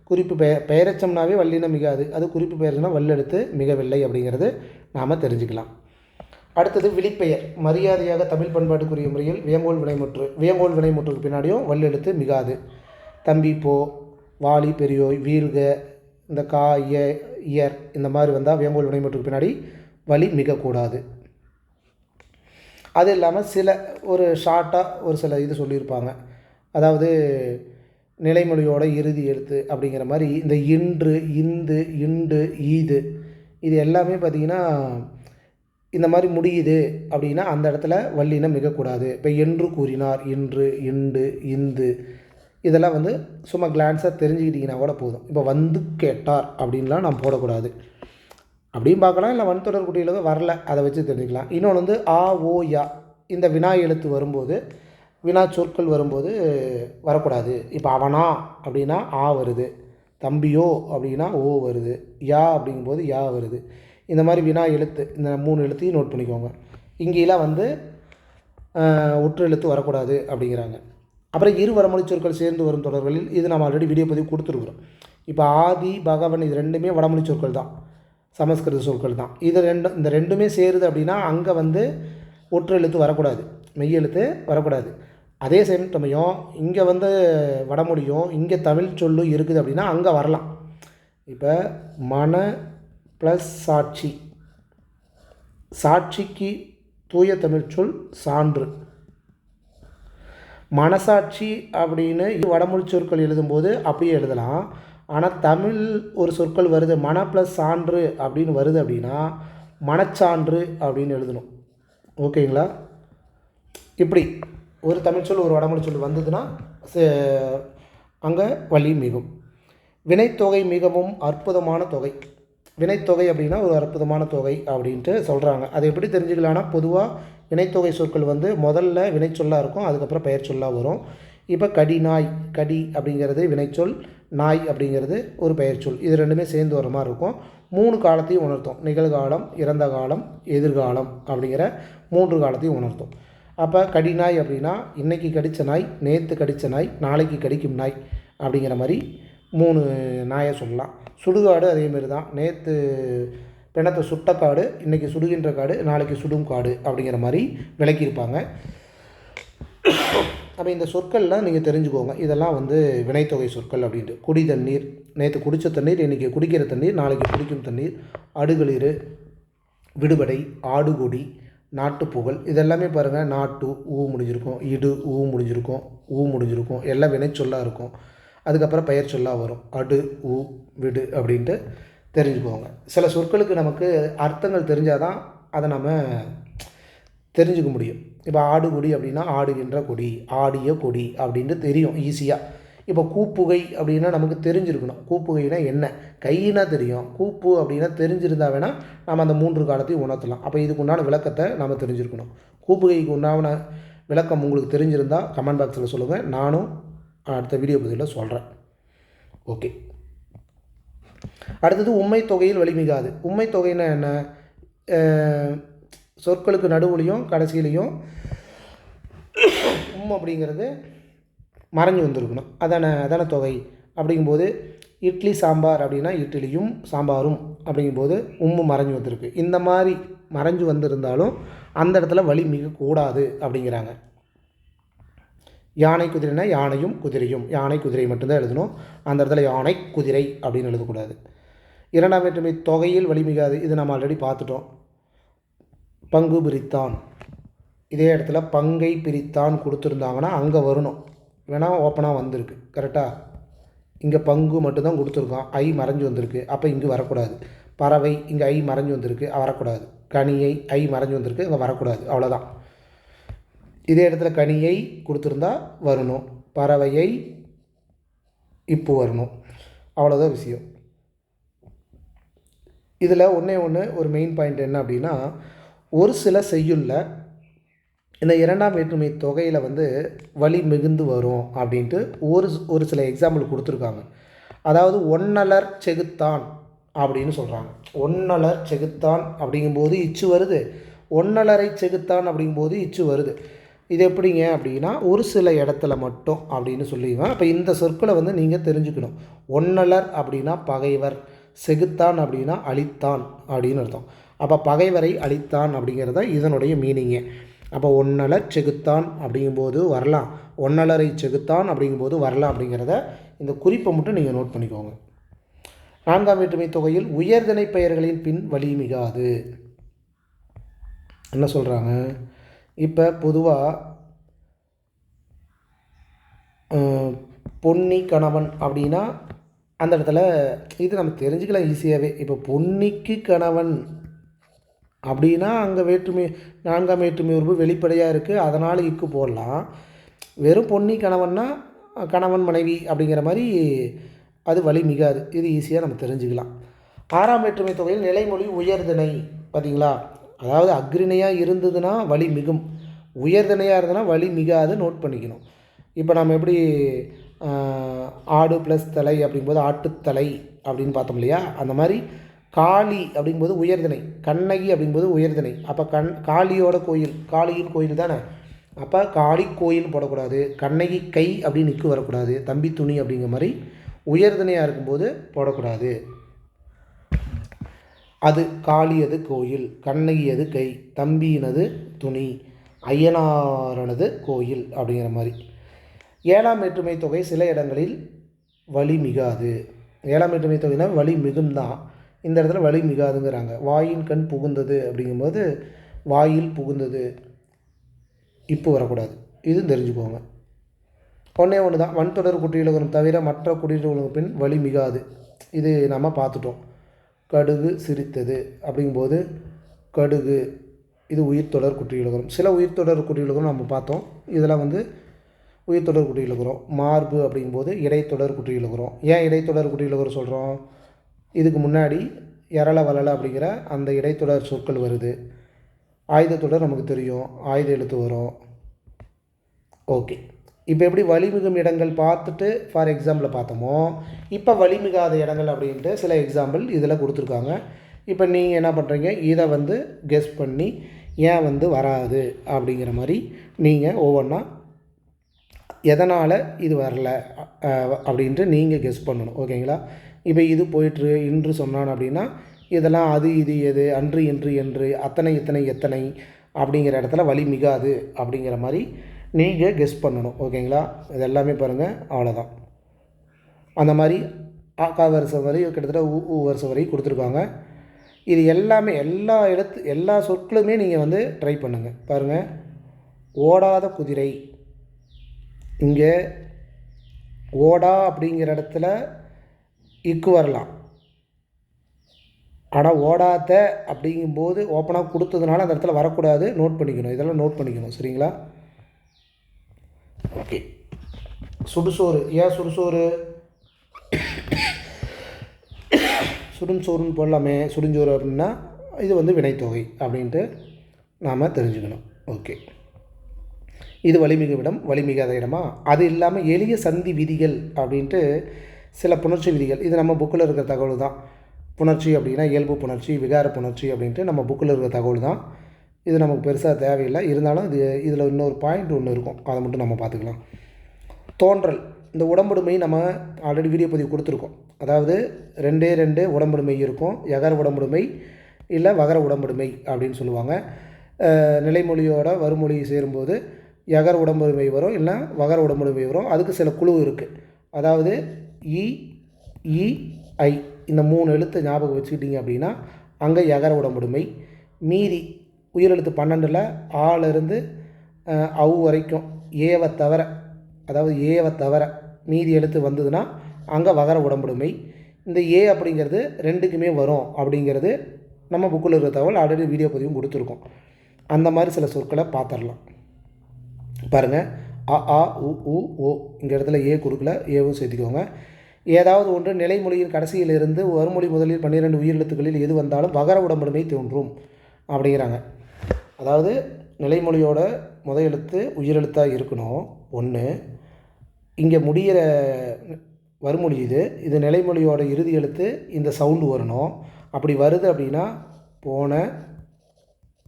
குறிப்பு பெயரெச்சம்னாவே வல்லினம் மிகாது. அது குறிப்பு பெயர்னா வல்லெழுத்து மிகவில்லை அப்படிங்கிறது நாம் தெரிஞ்சுக்கலாம். அடுத்தது விழிப்பெயர். மரியாதையாக தமிழ் பண்பாட்டுக்குரிய முறையில் வியங்கோல் வினைமுற்றுக்கு பின்னாடியும் வல்லெழுத்து மிகாது. தம்பி, போ, வாலி, பெரியோய், வீழ்க, இந்த கா, இயர் இந்த மாதிரி வந்தால் வியங்கோல் வினைமுற்றுக்கு பின்னாடி வலி மிகக்கூடாது. அது இல்லாமல் ஒரு ஷார்ட்டாக ஒரு சில இது சொல்லியிருப்பாங்க. அதாவது நிலைமொழியோட இறுதி எழுத்து அப்படிங்கிற மாதிரி இந்த இன்று, இந்து, இண்டு, ஈது இது எல்லாமே பார்த்திங்கன்னா இந்த மாதிரி முடியுது அப்படின்னா அந்த இடத்துல வல்லினம் மிகக்கூடாது. இப்போ என்று கூறினார், இன்று, இண்டு, இந்து இதெல்லாம் வந்து சும்மா கிளான்ஸாக தெரிஞ்சுக்கிட்டிங்கன்னா கூட போதும். இப்போ வந்து கேட்டார் அப்படின்லாம் நாம் போடக்கூடாது. அப்படியும் பார்க்கலாம். இல்லை வன்தொடர் குட்டியில் வரல, அதை வச்சு தெரிஞ்சுக்கலாம். இன்னொன்று வந்து ஆ, ஓ, யா இந்த வினா எழுத்து வரும்போது வினா சொற்கள் வரும்போது வரக்கூடாது. இப்போ அவனா அப்படின்னா ஆ வருது, தம்பியோ அப்படின்னா ஓ வருது, யா அப்படிங்கும்போது யா வருது. இந்த மாதிரி வினா எழுத்து இந்த 3 எழுத்தையும் நோட் பண்ணிக்கோங்க. இங்கேலாம் வந்து ஒற்று எழுத்து வரக்கூடாது அப்படிங்கிறாங்க. அப்புறம் இரு வடமொழி சொற்கள் சேர்ந்து வரும் தொடர்களில் இது நம்ம ஆல்ரெடி வீடியோ பதிவு கொடுத்துருக்குறோம். இப்போ ஆதி, பகவன் இது 2மே வடமொழி சொற்கள் தான், சமஸ்கிருத சொற்கள் தான். இந்த 2மே சேருது அப்படின்னா அங்கே வந்து ஒற்று எழுத்து வரக்கூடாது, மெய் எழுத்து வரக்கூடாது. அதே சமயம் இங்கே வந்து வடமொழியும் இங்கே தமிழ் சொல்லும் இருக்குது அப்படின்னா அங்கே வரலாம். இப்போ மன ப்ளஸ் சாட்சி, சாட்சிக்கு தூய தமிழ் சொல் சான்று. மனசாட்சி அப்படின்னு வடமொழி சொற்கள் எழுதும்போது அப்படியே எழுதலாம். ஆனால் தமிழ் ஒரு சொற்கள் வருது, மன ப்ளஸ் சான்று அப்படின்னு வருது அப்படின்னா மனச்சான்று அப்படின்னு எழுதணும். ஓகேங்களா? இப்படி ஒரு தமிழ் சொல் ஒரு வடமொழி சொல் வந்ததுன்னா அங்கே வலி மிகும். வினைத்தொகை மிகவும் அற்புதமான தொகை. வினைத்தொகை அப்படின்னா ஒரு அற்புதமான தொகை அப்படின்ட்டு சொல்கிறாங்க. அதை எப்படி தெரிஞ்சுக்கலான்னா, பொதுவாக வினைத்தொகை சொற்கள் வந்து முதல்ல வினைச்சொல்லாக இருக்கும், அதுக்கப்புறம் பெயர் சொல்லாக வரும். இப்போ கடி நாய், கடி அப்படிங்கிறது வினைச்சொல், நாய் அப்படிங்கிறது ஒரு பெயர் சொல். இது 2மே சேர்ந்து வர மாதிரி இருக்கும். 3 காலத்தையும் உணர்த்தும். நிகழ்காலம், இறந்த காலம், எதிர்காலம் அப்படிங்கிற 3 காலத்தையும் உணர்த்தும். அப்போ கடி நாய் அப்படின்னா இன்றைக்கி கடித்த நாய், நேற்று கடித்த நாய், நாளைக்கு கடிக்கும் நாய் அப்படிங்கிற மாதிரி 3 நாயை சொல்லலாம். சுடுகாடு அதேமாரி தான். நேற்று பிணத்தை சுட்ட காடு, இன்றைக்கி சுடுகின்ற காடு, நாளைக்கு சுடும் காடு அப்படிங்கிற மாதிரி விளக்கியிருப்பாங்க. அப்போ இந்த சொற்கள்லாம் நீங்கள் தெரிஞ்சுக்கோங்க. இதெல்லாம் வந்து வினைத்தொகை சொற்கள் அப்படின்ட்டு. குடி தண்ணீர், நேற்று குடித்த தண்ணீர், இன்றைக்கி குடிக்கிற தண்ணீர், நாளைக்கு குடிக்கும் தண்ணீர். அடுகளிறு, விடுபடை, ஆடுகொடி, நாட்டுப்புகழ், இதெல்லாமே பாருங்கள் நாட்டு ஊ முடிஞ்சிருக்கும், இடு ஊ முடிஞ்சிருக்கும், ஊ முடிஞ்சிருக்கும், எல்லாம் வினைச்சொல்லாக இருக்கும். அதுக்கப்புறம் பெயர் சொல்லாக வரும். அடு, ஊ, விடு அப்படின்ட்டு தெரிஞ்சுக்குவாங்க. சில சொற்களுக்கு நமக்கு அர்த்தங்கள் தெரிஞ்சால் தான் அதை நம்ம தெரிஞ்சுக்க முடியும். இப்போ ஆடுகொடி அப்படின்னா ஆடுகின்ற கொடி, ஆடிய கொடி அப்படின்ட்டு தெரியும் ஈஸியாக. இப்போ கூப்புகை அப்படின்னா நமக்கு தெரிஞ்சிருக்கணும். கூப்புகைனா என்ன, கையினா தெரியும். கூப்பு அப்படின்னா தெரிஞ்சிருந்தா வேணால் நம்ம அந்த 3 காலத்தையும் உணர்த்தலாம். அப்போ இதுக்கு உண்டான விளக்கத்தை நம்ம தெரிஞ்சிருக்கணும். கூப்புகைக்கு உண்டான விளக்கம் உங்களுக்கு தெரிஞ்சிருந்தால் கமெண்ட் பாக்ஸில் சொல்லுங்கள், நானும் அடுத்த வீடியோ பதிவில் சொல்கிறேன். ஓகே. அடுத்தது உண்மை தொகையில் வலிமிகாது. உண்மை தொகைன்னா என்ன, சொற்களுக்கு நடுவுலையும் கடைசியிலையும் அப்படிங்கிறது மறைஞ்சு வந்திருக்கணும். அதான தொகை. அப்படிங்கும்போது இட்லி சாம்பார் அப்படின்னா இட்லியும் சாம்பாரும் அப்படிங்கும்போது மறைஞ்சு வந்திருக்கு. இந்த மாதிரி மறைஞ்சு வந்திருந்தாலும் அந்த இடத்துல வலி மிகக்கூடாது அப்படிங்கிறாங்க. யானை குதிரைனா யானையும் குதிரையும், யானை குதிரை மட்டும்தான் எழுதணும். அந்த இடத்துல யானை குதிரை அப்படின்னு எழுதக்கூடாது. 2ஆம் வேற்றுமை தொகையில் வலிமிகாது. இது நம்ம ஆல்ரெடி பார்த்துட்டோம். பங்கு பிரித்தான், இதே இடத்துல பங்கை பிரித்தான் கொடுத்துருந்தாங்கன்னா அங்கே வரணும். வேணால் ஓப்பனாக வந்திருக்கு கரெக்டாக. இங்கே பங்கு மட்டும்தான் கொடுத்துருக்கோம், ஐ மறைஞ்சு வந்திருக்கு, அப்போ இங்கே வரக்கூடாது. பறவை, இங்கே ஐ மறைஞ்சு வந்திருக்கு, வரக்கூடாது. கனியை ஐ மறைஞ்சு வந்திருக்கு, இங்கே வரக்கூடாது. அவ்வளோதான். இதே இடத்துல கனியை கொடுத்துருந்தா வரணும், பறவையை இப்போ வரணும். அவ்வளோதான் விஷயம். இதில் ஒன்று ஒரு மெயின் பாயிண்ட் என்ன அப்படின்னா, ஒரு சில செய்யுளில் இந்த 2ஆம் வேற்றுமை தொகையில் வந்து வலி மிகுந்து வரும் அப்படின்ட்டு ஒரு சில எக்ஸாம்பிள் கொடுத்துருக்காங்க. அதாவது ஒன்னலர் செகுத்தான் அப்படின்னு சொல்கிறாங்க. ஒன்னலர் செகுத்தான் அப்படிங்கும்போது இச்சு வருது, ஒன்னலரை செகுத்தான் அப்படிங்கும்போது இச்சு வருது. இது எப்படிங்க அப்படின்னா ஒரு சில இடத்துல மட்டும் அப்படின்னு சொல்லிடுவேன். அப்போ இந்த சொற்களை வந்து நீங்கள் தெரிஞ்சுக்கணும். ஒன்னலர் அப்படின்னா பகைவர், செகுத்தான் அப்படின்னா அழித்தான் அப்படின்னு அர்த்தம். அப்போ பகைவரை அழித்தான் அப்படிங்கிறத இதனுடைய மீனிங்கு. அப்போ ஒன்னலர் செகுத்தான் அப்படிங்கும்போது வரலாம், ஒன்னலரை செகுத்தான் அப்படிங்கும்போது வரலாம் அப்படிங்கிறத இந்த குறிப்பை மட்டும் நீங்கள் நோட் பண்ணிக்கோங்க. 4ஆம் வேற்றுமை தொகையில் உயர்திணை பெயர்களின் பின் வலி மிகாது. என்ன சொல்கிறாங்க, இப்போ பொதுவாக பொன்னி கணவன் அப்படின்னா அந்த இடத்துல இது நம்ம தெரிஞ்சுக்கலாம் ஈஸியாகவே. இப்போ பொன்னிக்கு கணவன் அப்படின்னா அங்கே வேற்றுமை 4ஆம் வேற்றுமை உறுப்பு வெளிப்படையாக இருக்குது, அதனால் இக்கு போடலாம். வெறும் பொன்னி கணவன்னா கணவன் மனைவி அப்படிங்கிற மாதிரி அது வலி மிகாது. இது ஈஸியாக நம்ம தெரிஞ்சுக்கலாம். 6ஆம் வேற்றுமை தொகையில் நிலைமொழி உயர்திணை பார்த்தீங்களா, அதாவது அக்ரிணையாக இருந்ததுன்னா வலி மிகும், உயர்திணையாக இருந்ததுன்னா வலி மிகாது நோட் பண்ணிக்கணும். இப்போ நம்ம எப்படி ஆடு ப்ளஸ் தலை அப்படிங்கும்போது ஆட்டுத்தலை அப்படின்னு பார்த்தோம் இல்லையா, அந்த மாதிரி காளி அப்படிங்கும்போது உயர்திணை, கண்ணகி அப்படிங்கும்போது உயர்திணை. அப்போ காளியோட கோயில், காளியின் கோயில் தானே, அப்போ காளி கோயில் போடக்கூடாது. கண்ணகி கை அப்படின்னு நிற்கு வரக்கூடாது. தம்பி துணி அப்படிங்கிற மாதிரி உயர்திணையாக இருக்கும்போது போடக்கூடாது. அது காளியது கோயில், கண்ணகியது கை, தம்பியினது துணி, ஐயனாரனது கோயில் அப்படிங்கிற மாதிரி. 7ஆம் வேற்றுமை தொகை சில இடங்களில் வலி மிகாது. 7ஆம் வேற்றுமை தொகைனா வலி மிகுந்தான், இந்த இடத்துல வலி மிகாதுங்கிறாங்க. வாயின் கண் புகுந்தது அப்படிங்கும்போது வாயில் புகுந்தது இப்போ வரக்கூடாது, இது தெரிஞ்சுக்கோங்க. ஒன்றே ஒன்று தான், வன்தொடர் குற்றியலுகரம் தவிர மற்ற குடியுலகம் பின் வலி மிகாது, இது நம்ம பார்த்துட்டோம். கடுகு சிரித்தது அப்படிங்கும்போது கடுகு இது உயிர்த்தொடர் குற்றியலுகரம். சில உயிர்த்தொடர் குற்றியலுகரம் நம்ம பார்த்தோம், இதெல்லாம் உயிர்த்தொடர் குற்றியலுகரம். மார்பு அப்படிங்கும்போது இடைத்தொடர் குற்றியலுகரம். ஏன் இடைத்தொடர் குற்றியலுகரம் சொல்கிறோம், இதுக்கு முன்னாடி எரள வளல அப்படிங்கிற அந்த இடைத்தொடர் சொற்கள் வருது. ஆயுதத்தொடர் நமக்கு தெரியும், ஆயுத எழுத்து வரும். ஓகே, இப்போ எப்படி வலிமிகும் இடங்கள் பார்த்துட்டு ஃபார் எக்ஸாம்பிள் பார்த்தோமோ, இப்போ வலிமிகாத இடங்கள் அப்படின்ட்டு சில எக்ஸாம்பிள் இதில் கொடுத்துருக்காங்க. இப்போ நீங்கள் என்ன பண்ணுறீங்க, இதை கெஸ் பண்ணி ஏன் வராது அப்படிங்கிற மாதிரி நீங்கள் ஒவ்வொன்றா எதனால் இது வரல அப்படின்ட்டு நீங்கள் கெஸ் பண்ணணும். ஓகேங்களா, இப்போ இது போயிட்டு இன்று சொன்னான் அப்படின்னா இதெல்லாம் அது இது எது, அன்று என்று என்று, அத்தனை இத்தனை எத்தனை அப்படிங்கிற இடத்துல வலி மிகாது அப்படிங்கிற மாதிரி நீங்கள் கெஸ் பண்ணணும். ஓகேங்களா, இது எல்லாமே பாருங்கள், அவ்வளோதான். அந்த மாதிரி ஆக்கா வருஷம் வரை கிட்டத்தட்ட ஊ வருஷம் வரை கொடுத்துருக்காங்க. இது எல்லாமே எல்லா சொற்களுமே நீங்கள் ட்ரை பண்ணுங்கள். பாருங்கள், ஓடாத குதிரை, இங்கே ஓடா அப்படிங்கிற இடத்துல இக்கு வரலாம், ஆனால் ஓடாத அப்படிங்கும்போது ஓப்பனாக கொடுத்ததுனால அந்த இடத்துல வரக்கூடாது, நோட் பண்ணிக்கணும். இதெல்லாம் நோட் பண்ணிக்கணும், சரிங்களா? ஓகே, சுடுசோறு, ஏன் சுடுசோறு சுடுஞ்சோறுன்னு போடலாமே, சுடுஞ்சோறு அப்படின்னா இது வினைத்தொகை அப்படின்ட்டு நாம் தெரிஞ்சுக்கணும். ஓகே, இது வலிமிகு இடம், வலிமிகாத இடமா? அது இல்லாமல் எளிய சந்தி விதிகள் அப்படின்ட்டு சில புணர்ச்சி விதிகள், இது நம்ம புக்கில் இருக்கிற தகவல் தான். புணர்ச்சி அப்படின்னா இயல்பு புணர்ச்சி, விகார புணர்ச்சி அப்படின்ட்டு நம்ம புக்கில் இருக்கிற தகவல் தான். இது நமக்கு பெருசாக தேவையில்லை, இருந்தாலும் இதில் இன்னொரு பாயிண்ட் ஒன்று இருக்கும், அதை மட்டும் நம்ம பார்த்துக்கலாம். தோன்றல், இந்த உடம்புடுமை நம்ம ஆல்ரெடி வீடியோ பதிவு கொடுத்துருக்கோம். அதாவது 2 உடம்புடுமை இருக்கும், யகர உடம்புடுமை இல்லை வகர உடம்புடுமை அப்படின்னு சொல்லுவாங்க. நிலைமொழியோட வறுமொழி சேரும்போது யகர உடம்புடுமை வரும், இல்லை வகர உடம்புடுமை வரும். அதுக்கு சில குழு இருக்குது. அதாவது இ இ ஐ இந்த 3 எழுத்து ஞாபகம் வச்சுக்கிட்டிங்க அப்படின்னா அங்கே யகர உடம்புடுமை. மீதி உயிரெழுத்து 12ல் ஆலிருந்து அவு வரைக்கும் ஏவை தவிர, அதாவது ஏவை தவிர மீதி எழுத்து வந்ததுன்னா அங்கே வகர உடம்புடுமை. இந்த ஏ அப்படிங்கிறது 2க்குமே வரும் அப்படிங்கிறது நம்ம புக்கில் இருக்கிற தகவல், ஆல்ரெடி வீடியோ பதிவும் கொடுத்துருக்கோம். அந்த மாதிரி சில சொற்களை பார்த்துடலாம். பாருங்கள், அ ஆ உ உ ஓ, இங்கே இடத்துல ஏ கொடுக்கல, ஏவும் சேர்த்துக்கோங்க. ஏதாவது ஒன்று நிலைமொழியின் கடைசியிலிருந்து வறுமொழி முதலில் 12 உயிரெழுத்துக்களில் எது வந்தாலும் வகர உடம்புடுமை தோன்றும் அப்படிங்கிறாங்க. அதாவது நிலைமொழியோட முதல் எழுத்து உயிரெழுத்தாக இருக்கணும் ஒன்று. இங்கே முடிகிற வறுமொழி இது நிலைமொழியோட இறுதி எழுத்து இந்த சவுண்டு வரணும். அப்படி வருது அப்படின்னா போன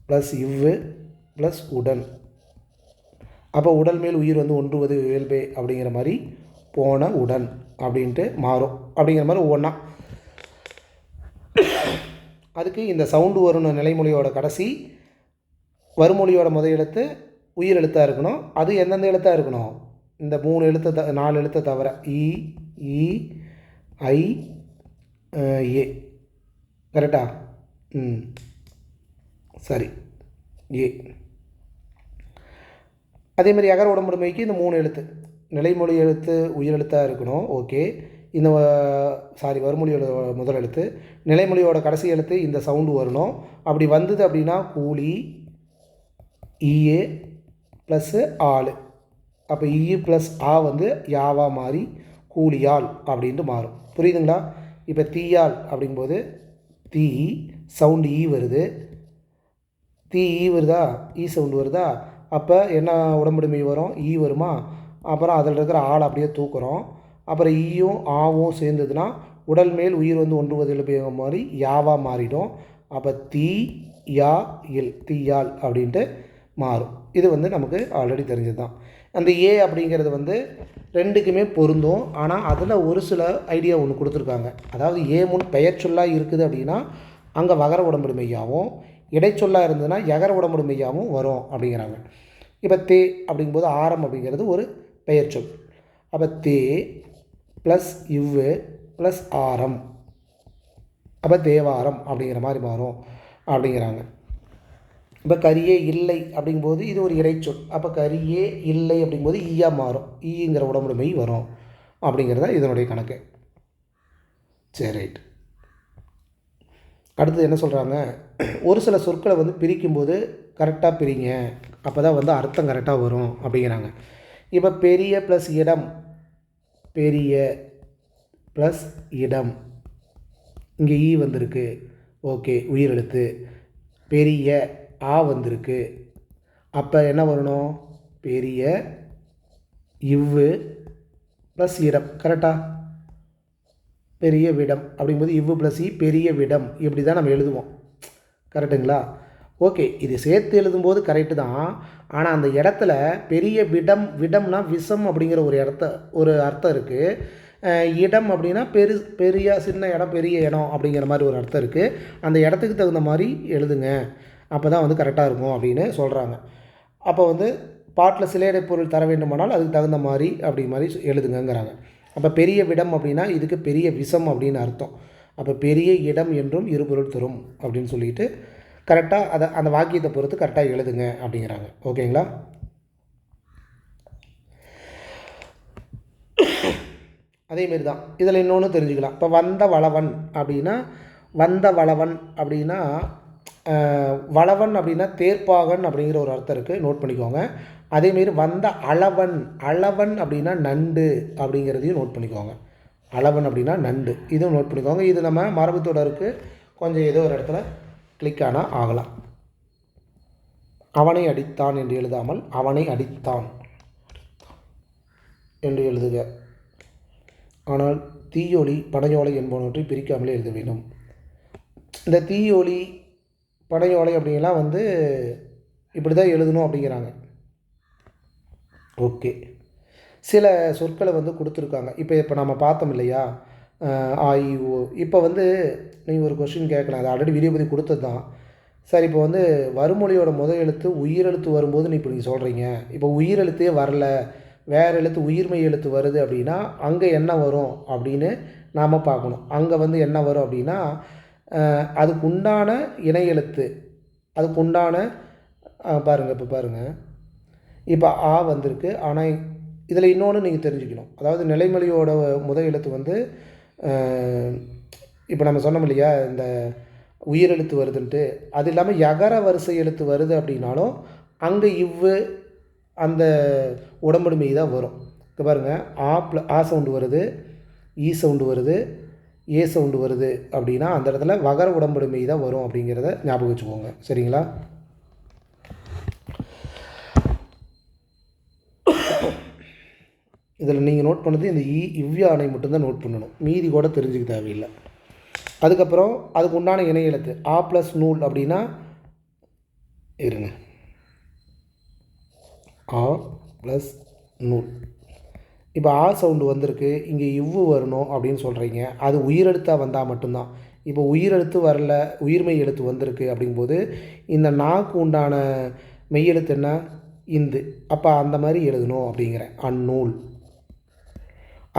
ப்ளஸ் இவ்வு ப்ளஸ் உடன், அப்போ உடல் மேல் உயிர் ஒன்றுவது இயல்பே அப்படிங்கிற மாதிரி போன உடன் அப்படின்ட்டு மாறும். அப்படிங்கிற மாதிரி ஒவ்வொன்றா அதுக்கு இந்த சவுண்டு வரணும். நிலைமொழியோட கடைசி வறுமொழியோட முதல் எழுத்து உயிர் எழுத்தாக இருக்கணும். அது எந்தெந்த எழுத்தாக இருக்கணும், இந்த 3 எழுத்து 4 எழுத்தை தவிர இ இ ஐ ஏ. கரெக்டா? சரி, ஏ. அதேமாதிரி அகர உடம்புடைமைக்கு இந்த 3 எழுத்து நிலைமொழி எழுத்து உயிரெழுத்தாக இருக்கணும். ஓகே, இந்த வறுமொழியோட முதல் எழுத்து, நிலைமொழியோட கடைசி எழுத்து இந்த சவுண்டு வரணும். அப்படி வந்தது அப்படின்னா கூலி ஈஏ ப்ளஸ்ஸு ஆள், அப்போ ஈ ப்ளஸ் ஆ யாவா மாறி கூலியால் அப்படின்ட்டு மாறும். புரியுதுங்களா? இப்போ தீயால் அப்படிங்கும்போது தீ சவுண்டு ஈ வருது, தீ ஈ வருதா, ஈ சவுண்டு வருதா, அப்போ என்ன உடம்புடைமை வரும்? ஈ வருமா? அப்புறம் அதில் இருக்கிற ஆளை அப்படியே தூக்குறோம். அப்புறம் ஈயும் ஆவும் சேர்ந்ததுன்னா உடல் மேல் உயிர் வந்து ஒன்றுவதில் உபயோகம் மாதிரி யாவாக மாறிடும். அப்போ தீ யா இல் தீயால் அப்படின்ட்டு மாறும். இது வந்து நமக்கு ஆல்ரெடி தெரிஞ்சது தான். அந்த ஏ அப்படிங்கிறது வந்து ரெண்டுக்குமே பொருந்தும். ஆனால் அதில் ஒரு சில ஐடியா ஒன்று கொடுத்துருக்காங்க. அதாவது ஏ முன் பெயர் சொல்லாக இருக்குது அப்படின்னா அங்கே வகர உடம்புடு மெய்யாவும், இடைச்சொல்லாக இருந்ததுன்னா யகர உடம்புடு மெய்யாவும் வரும் அப்படிங்கிறாங்க. இப்போ தே அப்படிங்கும்போது ஆரம் அப்படிங்கிறது ஒரு பெயர் சொல். அப்போ தே ப்ளஸ் இவ்வு ப்ளஸ் ஆரம், அப்போ தேவாரம் அப்படிங்கிற மாதிரி மாறும் அப்படிங்கிறாங்க. இப்போ கரியே இல்லை அப்படிங்கும்போது இது ஒரு இடைச்சொல். அப்போ கரியே இல்லை அப்படிங்கும்போது ஈயா மாறும். ஈங்கிற உடம்புல மெய் வரும் அப்படிங்கிறத இதனுடைய கணக்கு. சரி, ரைட். அடுத்தது என்ன சொல்கிறாங்க? ஒரு சில சொற்களை வந்து பிரிக்கும்போது கரெக்டாக பிரிங்க, அப்போ தான் வந்து அர்த்தம் கரெக்டாக வரும் அப்படிங்கிறாங்க. இப்போ பெரிய ப்ளஸ் இடம், பெரிய ப்ளஸ் இடம், இங்கே ஈ வந்திருக்கு, ஓகே உயிரெழுத்து. பெரிய ஆ வந்திருக்கு, அப்போ என்ன வரணும்? பெரிய இவ்வு ப்ளஸ் இடம். கரெக்டாக? பெரிய விடம் அப்படிங்கும்போது இவ்வு ப்ளஸ் இ பெரிய விடம், இப்படி தான் நம்ம எழுதுவோம். கரெக்டுங்களா? ஓகே, இது சேர்த்து எழுதும்போது கரெக்டு தான். ஆனால் அந்த இடத்துல பெரிய விடம், விடம்னா விஷம் அப்படிங்கிற ஒரு அர்த்தம் இருக்குது. இடம் அப்படின்னா பெரிய சின்ன இடம், பெரிய இடம் அப்படிங்கிற மாதிரி ஒரு அர்த்தம் இருக்குது. அந்த இடத்துக்கு தகுந்த மாதிரி எழுதுங்க, அப்போ தான் வந்து கரெக்டாக இருக்கும் அப்படின்னு சொல்கிறாங்க. அப்போ வந்து பாட்டில் சிலையடை பொருள் தர வேண்டுமானால் அதுக்கு தகுந்த மாதிரி அப்படி மாதிரி எழுதுங்கங்கிறாங்க. அப்போ பெரிய விடம் அப்படின்னா இதுக்கு பெரிய விஷம் அப்படின்னு அர்த்தம். அப்போ பெரிய இடம் என்றும் இருபொருள் தரும் அப்படின்னு சொல்லிட்டு கரெக்டாக அதை அந்த வாக்கியத்தை பொறுத்து கரெக்டாக எழுதுங்க அப்படிங்கிறாங்க. ஓகேங்களா? அதேமாரி தான் இதில் இன்னொன்று தெரிஞ்சுக்கலாம். இப்போ வந்த வளவன் அப்படின்னா, வந்த வளவன் அப்படின்னா வளவன் அப்படின்னா தேர்ப்பாகன் அப்படிங்கிற ஒரு அர்த்தம் இருக்குது, நோட் பண்ணிக்கோங்க. அதேமாரி வந்த அளவன், அளவன் அப்படின்னா நண்டு அப்படிங்கிறதையும் நோட் பண்ணிக்கோங்க. அளவன் அப்படின்னா நண்டு, இதுவும் நோட் பண்ணிக்கோங்க. இது நம்ம மரபு தொடருக்கு கொஞ்சம் ஏதோ ஒரு இடத்துல கிளிக் ஆனால் ஆகலாம். அவனை அடித்தான் என்று எழுதாமல் அவனை அடித்தான் என்று எழுதுக. ஆனால் தீயொலி பனையோலை என்பவற்றை பிரிக்காமலே எழுத வேண்டும். இந்த தீயொலி பனையோலை அப்படிங்கலாம் வந்து இப்படி தான் எழுதணும் அப்படிங்கிறாங்க. ஓகே, சில சொற்களை வந்து கொடுத்துருக்காங்க. இப்போ நம்ம பார்த்தோம் இல்லையா, ஆஇஓ. இப்போ வந்து நீங்கள் ஒரு கொஸ்டின் கேட்கலாம், அது ஆல்ரெடி வீடியோ பற்றி கொடுத்தது தான். சார், இப்போ வந்து வறுமொழியோட முதல் எழுத்து உயிரெழுத்து வரும்போது இப்போ நீங்கள் சொல்கிறீங்க, இப்போ உயிரெழுத்தே வரல, வேறு எழுத்து உயிர்மெய் எழுத்து வருது அப்படின்னா அங்கே என்ன வரும் அப்படின்னு நாம் பார்க்கணும். அங்கே வந்து என்ன வரும் அப்படின்னா அதுக்கு உண்டான இணை எழுத்து, அதுக்கு உண்டான பாருங்கள், இப்போ பாருங்கள், இப்போ ஆ வந்திருக்கு. ஆனால் இதில் இன்னொன்று நீங்கள் தெரிஞ்சுக்கணும். அதாவது நிலைமொழியோட முதல் எழுத்து வந்து இப்போ நம்ம சொன்னோம் இல்லையா, இந்த உயிரெழுத்து வருதுன்ட்டு, அது இல்லாமல் யகர வரிசை எழுத்து வருது அப்படின்னாலும் அங்கே இவ்வு அந்த உடம்புடு மெய் தான் வரும். இப்போ பாருங்கள், ஆ சவுண்டு வருது, ஈ சவுண்டு வருது, ஏ சவுண்டு வருது அப்படின்னா அந்த இடத்துல வகர உடம்புடு மெய் தான் வரும் அப்படிங்கிறத ஞாபகம் வச்சுக்கோங்க. சரிங்களா? இதில் நீங்கள் நோட் பண்ணது இந்த இவ்யானை மட்டும்தான் நோட் பண்ணணும், மீதி கூட தெரிஞ்சுக்க தேவையில்லை. அதுக்கப்புறம் அதுக்கு உண்டான இணை எழுத்து ஆ ப்ளஸ் நூல் அப்படின்னா இருங்க, ஆ ப்ளஸ் நூல். இப்போ ஆ சவுண்டு வந்திருக்கு, இங்கே இவ்வு வரணும் அப்படின்னு சொல்கிறீங்க. அது உயிரெழுத்தாக வந்தால் மட்டும்தான். இப்போ உயிரெழுத்து வரல, உயிர்மெய் எழுத்து வந்திருக்கு அப்படிங்கும்போது இந்த நாக்கு உண்டான மெய்யெழுத்து என்ன? இந்து. அப்போ அந்த மாதிரி எழுதணும் அப்படிங்கிறேன். அந்நூல்,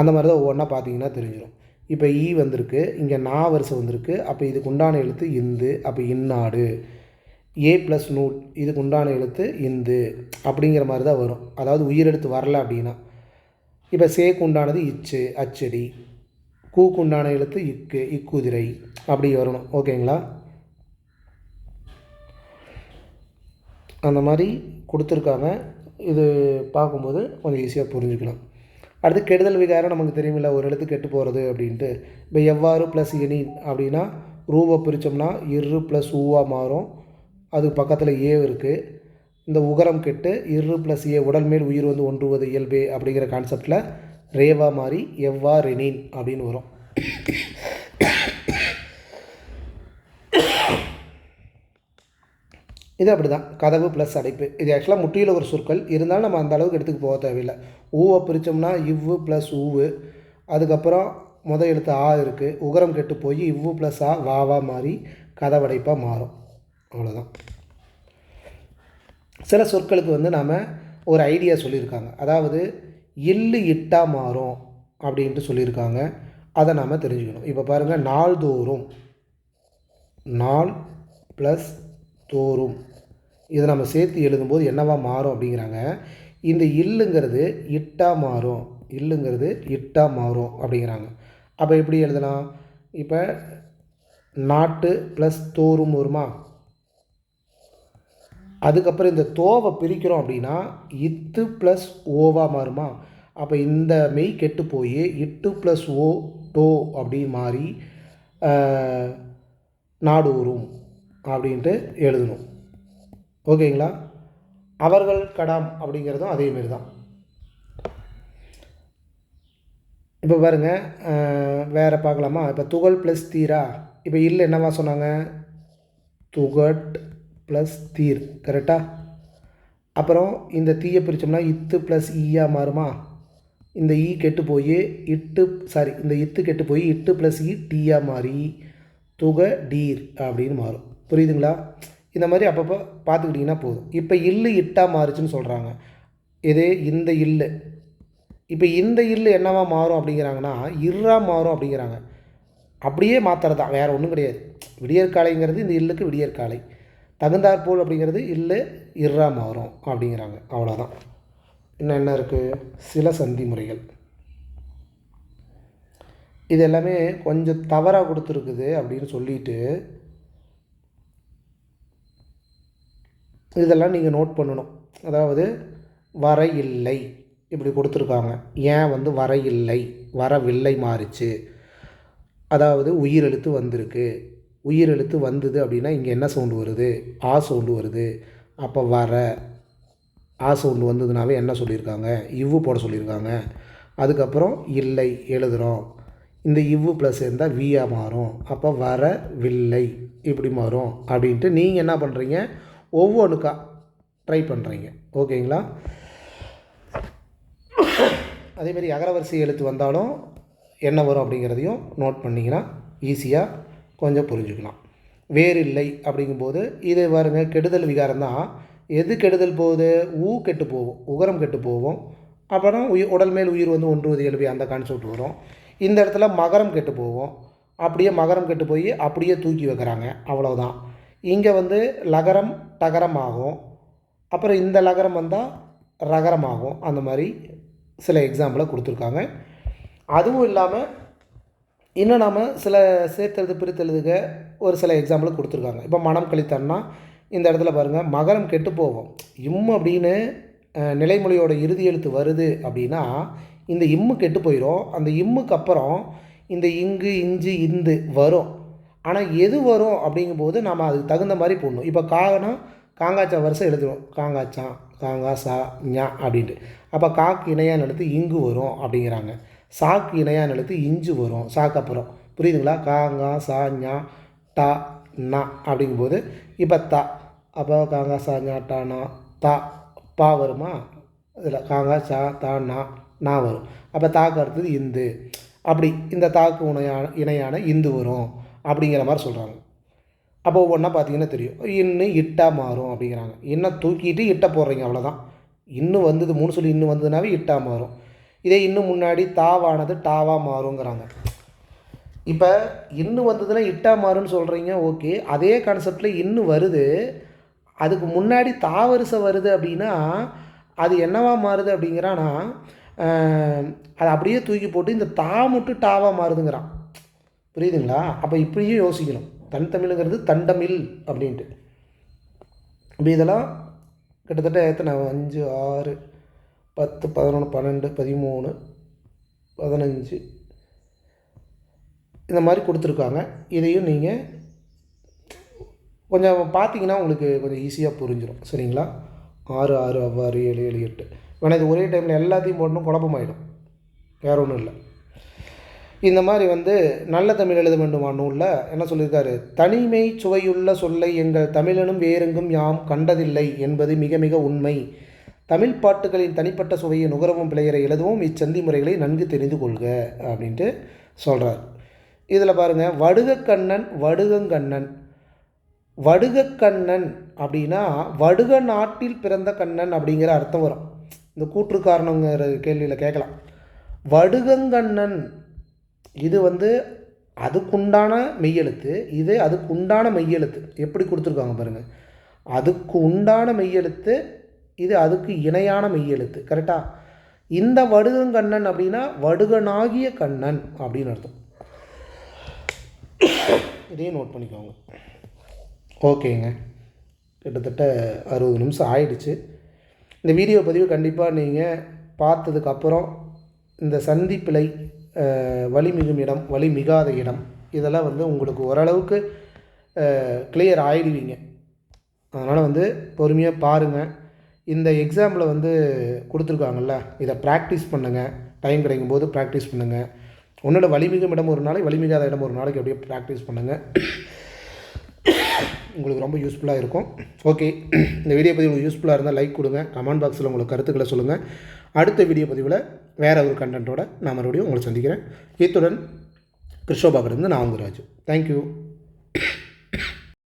அந்த மாதிரி தான் ஒவ்வொன்றா பார்த்தீங்கன்னா தெரிஞ்சிடும். இப்போ ஈ வந்திருக்கு, இங்கே நா வரிசை வந்திருக்கு, அப்போ இதுக்கு உண்டான எழுத்து இந்து, அப்போ இந்நாடு. ஏ ப்ளஸ் நூல், இதுக்கு உண்டான எழுத்து இந்து அப்படிங்கிற மாதிரி தான் வரும். அதாவது உயிரெழுத்து வரல அப்படின்னா. இப்போ சேக்கு உண்டானது இச்சு, அச்சடி. கூக்கு உண்டான எழுத்து இக்கு, இக்குதிரை, அப்படி வரணும். ஓகேங்களா? அந்த மாதிரி கொடுத்துருக்காங்க. இது பார்க்கும்போது கொஞ்சம் ஈஸியாக புரிஞ்சுக்கலாம். அடுத்து கெடுதல் விகாரம் நமக்கு தெரியுமில்ல, ஒரு எழுத்து கெட்டு போகிறது அப்படின்ட்டு. இப்போ எவ்வாறு ப்ளஸ் இனி அப்படின்னா ரூபா பிரித்தோம்னா இரு ப்ளஸ் ஊவாக மாறும். அதுக்கு பக்கத்தில் ஏ இருக்குது. இந்த உகரம் கெட்டு இரு ப்ளஸ் ஏ உடல் மேல் உயிர் வந்து ஒன்றுவது இயல்பே அப்படிங்கிற கான்செப்டில் ரேவா மாதிரி எவ்வாறெனின் அப்படின்னு வரும். இது அப்படி தான், கதவு ப்ளஸ் அடைப்பு. இது ஆக்சுவலாக முற்றியில் ஒரு சொற்கள் இருந்தாலும் நம்ம அந்த அளவுக்கு எடுத்துக்கு போக தேவையில்லை. ஊவை பிரித்தோம்னா இவ்வு ப்ளஸ் ஊவு, அதுக்கப்புறம் எழுத்து ஆ இருக்குது, உகரம் கெட்டு போய் இவ்வு ப்ளஸ் ஆ வாவா மாறி கதவடைப்பாக மாறும். அவ்வளோதான். சில சொற்களுக்கு வந்து நாம் ஒரு ஐடியா சொல்லியிருக்காங்க, அதாவது இல்லு இட்டா மாறும் அப்படின்ட்டு சொல்லியிருக்காங்க. அதை நாம் தெரிஞ்சுக்கணும். இப்போ பாருங்கள், நாள்தோறும், நாள் ப்ளஸ் தோறும், இதை நம்ம சேர்த்து எழுதும்போது என்னவா மாறும் அப்படிங்கிறாங்க. இந்த இல்லுங்கிறது இட்டா மாறும், இல்லுங்கிறது இட்டா மாறும் அப்படிங்கிறாங்க. அப்போ எப்படி எழுதலாம்? இப்போ நாட்டு ப்ளஸ் தோறும் வருமா, அதுக்கப்புறம் இந்த தோவை பிரிக்கிறோம் அப்படின்னா இத்து ப்ளஸ் ஓவாக மாறுமா. அப்போ இந்த மெய் கெட்டு போய் இட்டு ப்ளஸ் ஓ டோ அப்படி மாறி நாடூரும் அப்படின்ட்டு எழுதணும். ஓகேங்களா? அவர்கள் கடாம் அப்படிங்கிறதும் அதேமாரி தான். இப்போ பாருங்கள், வேறு பார்க்கலாமா? இப்போ துகள் ப்ளஸ் தீரா, இப்போ இல்லை என்னவா சொன்னாங்க? துகட் ப்ளஸ் தீர், கரெக்டாக? அப்புறம் இந்த தீயை பிரித்தோம்னா இத்து ப்ளஸ் ஈயா மாறுமா. இந்த ஈ கெட்டு போய் இந்த இத்து கெட்டு போய் இட்டு ப்ளஸ் ஈ டீயா மாறி துக டீர் அப்படின்னு மாறும். புரியுதுங்களா? இந்த மாதிரி அப்பப்போ பார்த்துக்கிட்டிங்கன்னா போதும். இப்போ இல்லு இட்டா மாறுச்சுன்னு சொல்கிறாங்க. இது இந்த இல்லு, இப்போ இந்த இல்லு என்னவா மாறும் அப்படிங்கிறாங்கன்னா இர்ரா மாறும் அப்படிங்கிறாங்க. அப்படியே மாற்றுறது தான், வேறு ஒன்றும் கிடையாது. விடியற்காலைங்கிறது இந்த இல்லுக்கு விடியற்காலை, தகுந்தாற்போல் அப்படிங்கிறது இல்லு இர்ரா மாறும் அப்படிங்கிறாங்க. அவ்வளோதான். இன்னும் என்ன இருக்குது? சில சந்தி முறைகள். இது எல்லாமே கொஞ்சம் தவறாக கொடுத்துருக்குது அப்படின்னு சொல்லிட்டு இதெல்லாம் நீங்கள் நோட் பண்ணணும். அதாவது வர இல்லை இப்படி கொடுத்துருக்காங்க, ஏன் வந்து வர இல்லை, வரவில்லை மாறிச்சு. அதாவது உயிரெழுத்து வந்திருக்கு, உயிரெழுத்து வந்தது அப்படின்னா இங்கே என்ன சவுண்டு வருது? ஆ சவுண்டு வருது. அப்போ வர ஆ சவுண்டு வந்ததுனாவே என்ன சொல்லியிருக்காங்க? இவ்வு போட சொல்லியிருக்காங்க. அதுக்கப்புறம் இல்லை எழுதுகிறோம், இந்த இவ்வு ப்ளஸ் இருந்தால் வியாக மாறும். அப்போ வர வில்லை இப்படி மாறும் அப்படின்ட்டு நீங்கள் என்ன பண்ணுறீங்க? ஒவ்வொன்றுக்கா ட்ரை பண்ணுறீங்க. ஓகேங்களா? அதேமாரி அகரவரிசை எழுத்து வந்தாலும் என்ன வரும் அப்படிங்கிறதையும் நோட் பண்ணிங்கன்னா ஈஸியாக கொஞ்சம் புரிஞ்சுக்கலாம். வேறு இல்லை அப்படிங்கும்போது இது பாருங்க, கெடுதல் விகாரம் தான். எது கெடுதல் போகுது? ஊ கெட்டு போகும், உகரம் கெட்டு போகும். அப்புறம் உடல் மேல் உயிர் வந்து ஒன்றுவது இயல்பு அந்த கான்செப்ட் வரும். இந்த இடத்துல மகரம் கெட்டு போகும், அப்படியே மகரம் கெட்டு போய் அப்படியே தூக்கி வைக்கிறாங்க. அவ்வளோதான். இங்கே வந்து லகரம் டகரம் ஆகும், அப்புறம் இந்த லகரம் வந்தால் ரகரம் ஆகும். அந்த மாதிரி சில எக்ஸாம்பிளை கொடுத்துருக்காங்க. அதுவும் இல்லாமல் இன்னும் நாம் சில சேர்த்தெழுது பிரித்தெழுதுக ஒரு சில எக்ஸாம்பிள் கொடுத்துருக்காங்க. இப்போ மனம் கழித்தன்னா இந்த இடத்துல பாருங்கள், மகரம் கெட்டு போகும். இம் அப்படின்னு நிலைமொழியோட இறுதி எழுத்து வருது அப்படின்னா இந்த இம்மு கெட்டு போயிடும். அந்த இம்முக்கு அப்புறம் இந்த இங்கு இஞ்சு இந்து வரும். ஆனால் எது வரும் அப்படிங்கும்போது நம்ம அதுக்கு தகுந்த மாதிரி போடணும். இப்போ காகனா காங்காச்சா வருஷம் எழுதுவோம், காங்காச்சான் காங்கா சா ஞா அப்படின்ட்டு. அப்போ காக்கு இணையான எழுத்து இங்கு வரும் அப்படிங்கிறாங்க. சாக்கு இணையான எழுத்து இஞ்சு வரும் சாக்கு அப்புறம். புரியுதுங்களா? காங்கா சா ஞா டா நா அப்படிங்கும்போது இப்போ தா, அப்போ காங்கா சா ஞா டா நா தா பா வருமா? இதில் காங்கா சா தா நா வரும். அப்போ தாக்கு அடுத்தது இந்து, அப்படி இந்த தாக்கு இணையான இந்து வரும் அப்படிங்கிற மாதிரி சொல்கிறாங்க. அப்போ ஒவ்வொன்றா பார்த்தீங்கன்னா தெரியும். இன்னும் இட்டா மாறும் அப்படிங்கிறாங்க. இன்னும் தூக்கிட்டு இட்ட போடுறீங்க, அவ்வளோதான். இன்னும் வந்தது 3 சொல்லி இன்னும் வந்ததுனாவே இட்டா மாறும். இதே இன்னும் முன்னாடி தாவானது டாவாக மாறுங்கிறாங்க. இப்போ இன்னும் வந்ததுன்னா இட்டா மாறுன்னு சொல்கிறீங்க, ஓகே. அதே கான்செப்டில் இன்னும் வருது, அதுக்கு முன்னாடி தாவரிசை வருது அப்படின்னா அது என்னவா மாறுது அப்படிங்கிறான்னா அதை அப்படியே தூக்கி போட்டு இந்த தா மட்டும் டாவாக மாறுதுங்கிறான். புரியுதுங்களா? அப்போ இப்படியும் யோசிக்கணும். தன் தமிழுங்கிறது தண்டமிழ் அப்படின்ட்டு. இப்போ இதெல்லாம் கிட்டத்தட்ட எத்தனை 5 6 10 11 12 13 15 இந்த மாதிரி கொடுத்துருக்காங்க. இதையும் நீங்கள் கொஞ்சம் பார்த்தீங்கன்னா உங்களுக்கு கொஞ்சம் ஈஸியாக புரிஞ்சிடும். சரிங்களா? 6 6 அவ்வாறு 7 7 8. வேணா இது ஒரே டைமில் எல்லாத்தையும் போடணும், குழப்பமாயிடும். வேறு ஒன்றும் இல்லை. இந்த மாதிரி நல்ல தமிழ் எழுத வேண்டுமா நூலில் என்ன சொல்லியிருக்காரு, தனிமை சுவையுள்ள சொல்லை எங்கள் தமிழனும் வேறெங்கும் யாம் கண்டதில்லை என்பது மிக மிக உண்மை. தமிழ் பாட்டுகளின் தனிப்பட்ட சுவையை நுகரவும் பிழையரை எழுதவும் இச்சந்தி முறைகளை நன்கு தெரிந்து கொள்க அப்படின்ட்டு சொல்கிறார். இதில் பாருங்கள், வடுகக்கண்ணன் வடுகங்கண்ணன். வடுகக்கண்ணன் அப்படின்னா வடுக நாட்டில் பிறந்த கண்ணன் அப்படிங்கிற அர்த்தம் வரும். இந்த கூற்று காரணங்கிற கேள்வியில் கேட்கலாம். வடுகங்கண்ணன் இது அதுக்குண்டான மெய்யெழுத்து, இது அதுக்கு உண்டான மெய்யெழுத்து. எப்படி கொடுத்துருக்காங்க பாருங்கள், அதுக்கு உண்டான மெய்யெழுத்து, இது அதுக்கு இணையான மெய்யெழுத்து. கரெக்டாக? இந்த வடுகங்கண்ணன் அப்படின்னா வடுகனாகிய கண்ணன் அப்படின்னு அர்த்தம். இதையும் நோட் பண்ணிக்கோங்க. ஓகேங்க, கிட்டத்தட்ட 60 நிமிஷம் ஆயிடுச்சு. இந்த வீடியோ பதிவு கண்டிப்பாக நீங்கள் பார்த்ததுக்கப்புறம் இந்த சந்திப்பிழை, வலிமிகும் இடம், வலிமிகாத இடம், இதெல்லாம் உங்களுக்கு ஓரளவுக்கு கிளியர் ஆகிடுவீங்க. அதனால் பொறுமையாக பாருங்கள். இந்த எக்ஸாமில் கொடுத்துருக்காங்கல்ல, இதை ப்ராக்டிஸ் பண்ணுங்கள். டைம் கிடைக்கும் போது ப்ராக்டிஸ் பண்ணுங்கள். உன்னோட வலிமிகும் இடம் ஒரு நாளைக்கு, வலிமிகாத இடம் ஒரு நாளைக்கு அப்படியே ப்ராக்டிஸ் பண்ணுங்கள். உங்களுக்கு ரொம்ப யூஸ்ஃபுல்லாக இருக்கும். ஓகே, இந்த வீடியோ பதிவு உங்களுக்கு யூஸ்ஃபுல்லாக இருந்தால் லைக் கொடுங்க, கமெண்ட் பாக்ஸில் உங்களுக்கு கருத்துக்களை சொல்லுங்கள். அடுத்த வீடியோ பதிவில் வேறு ஒரு கண்டென்ட்டோட நான் மறுபடியும் உங்களை சந்திக்கிறேன். இத்துடன் கிருஷ்ணோபாக்கிலிருந்து நான் உங்கள் ராஜு. தேங்க்யூ.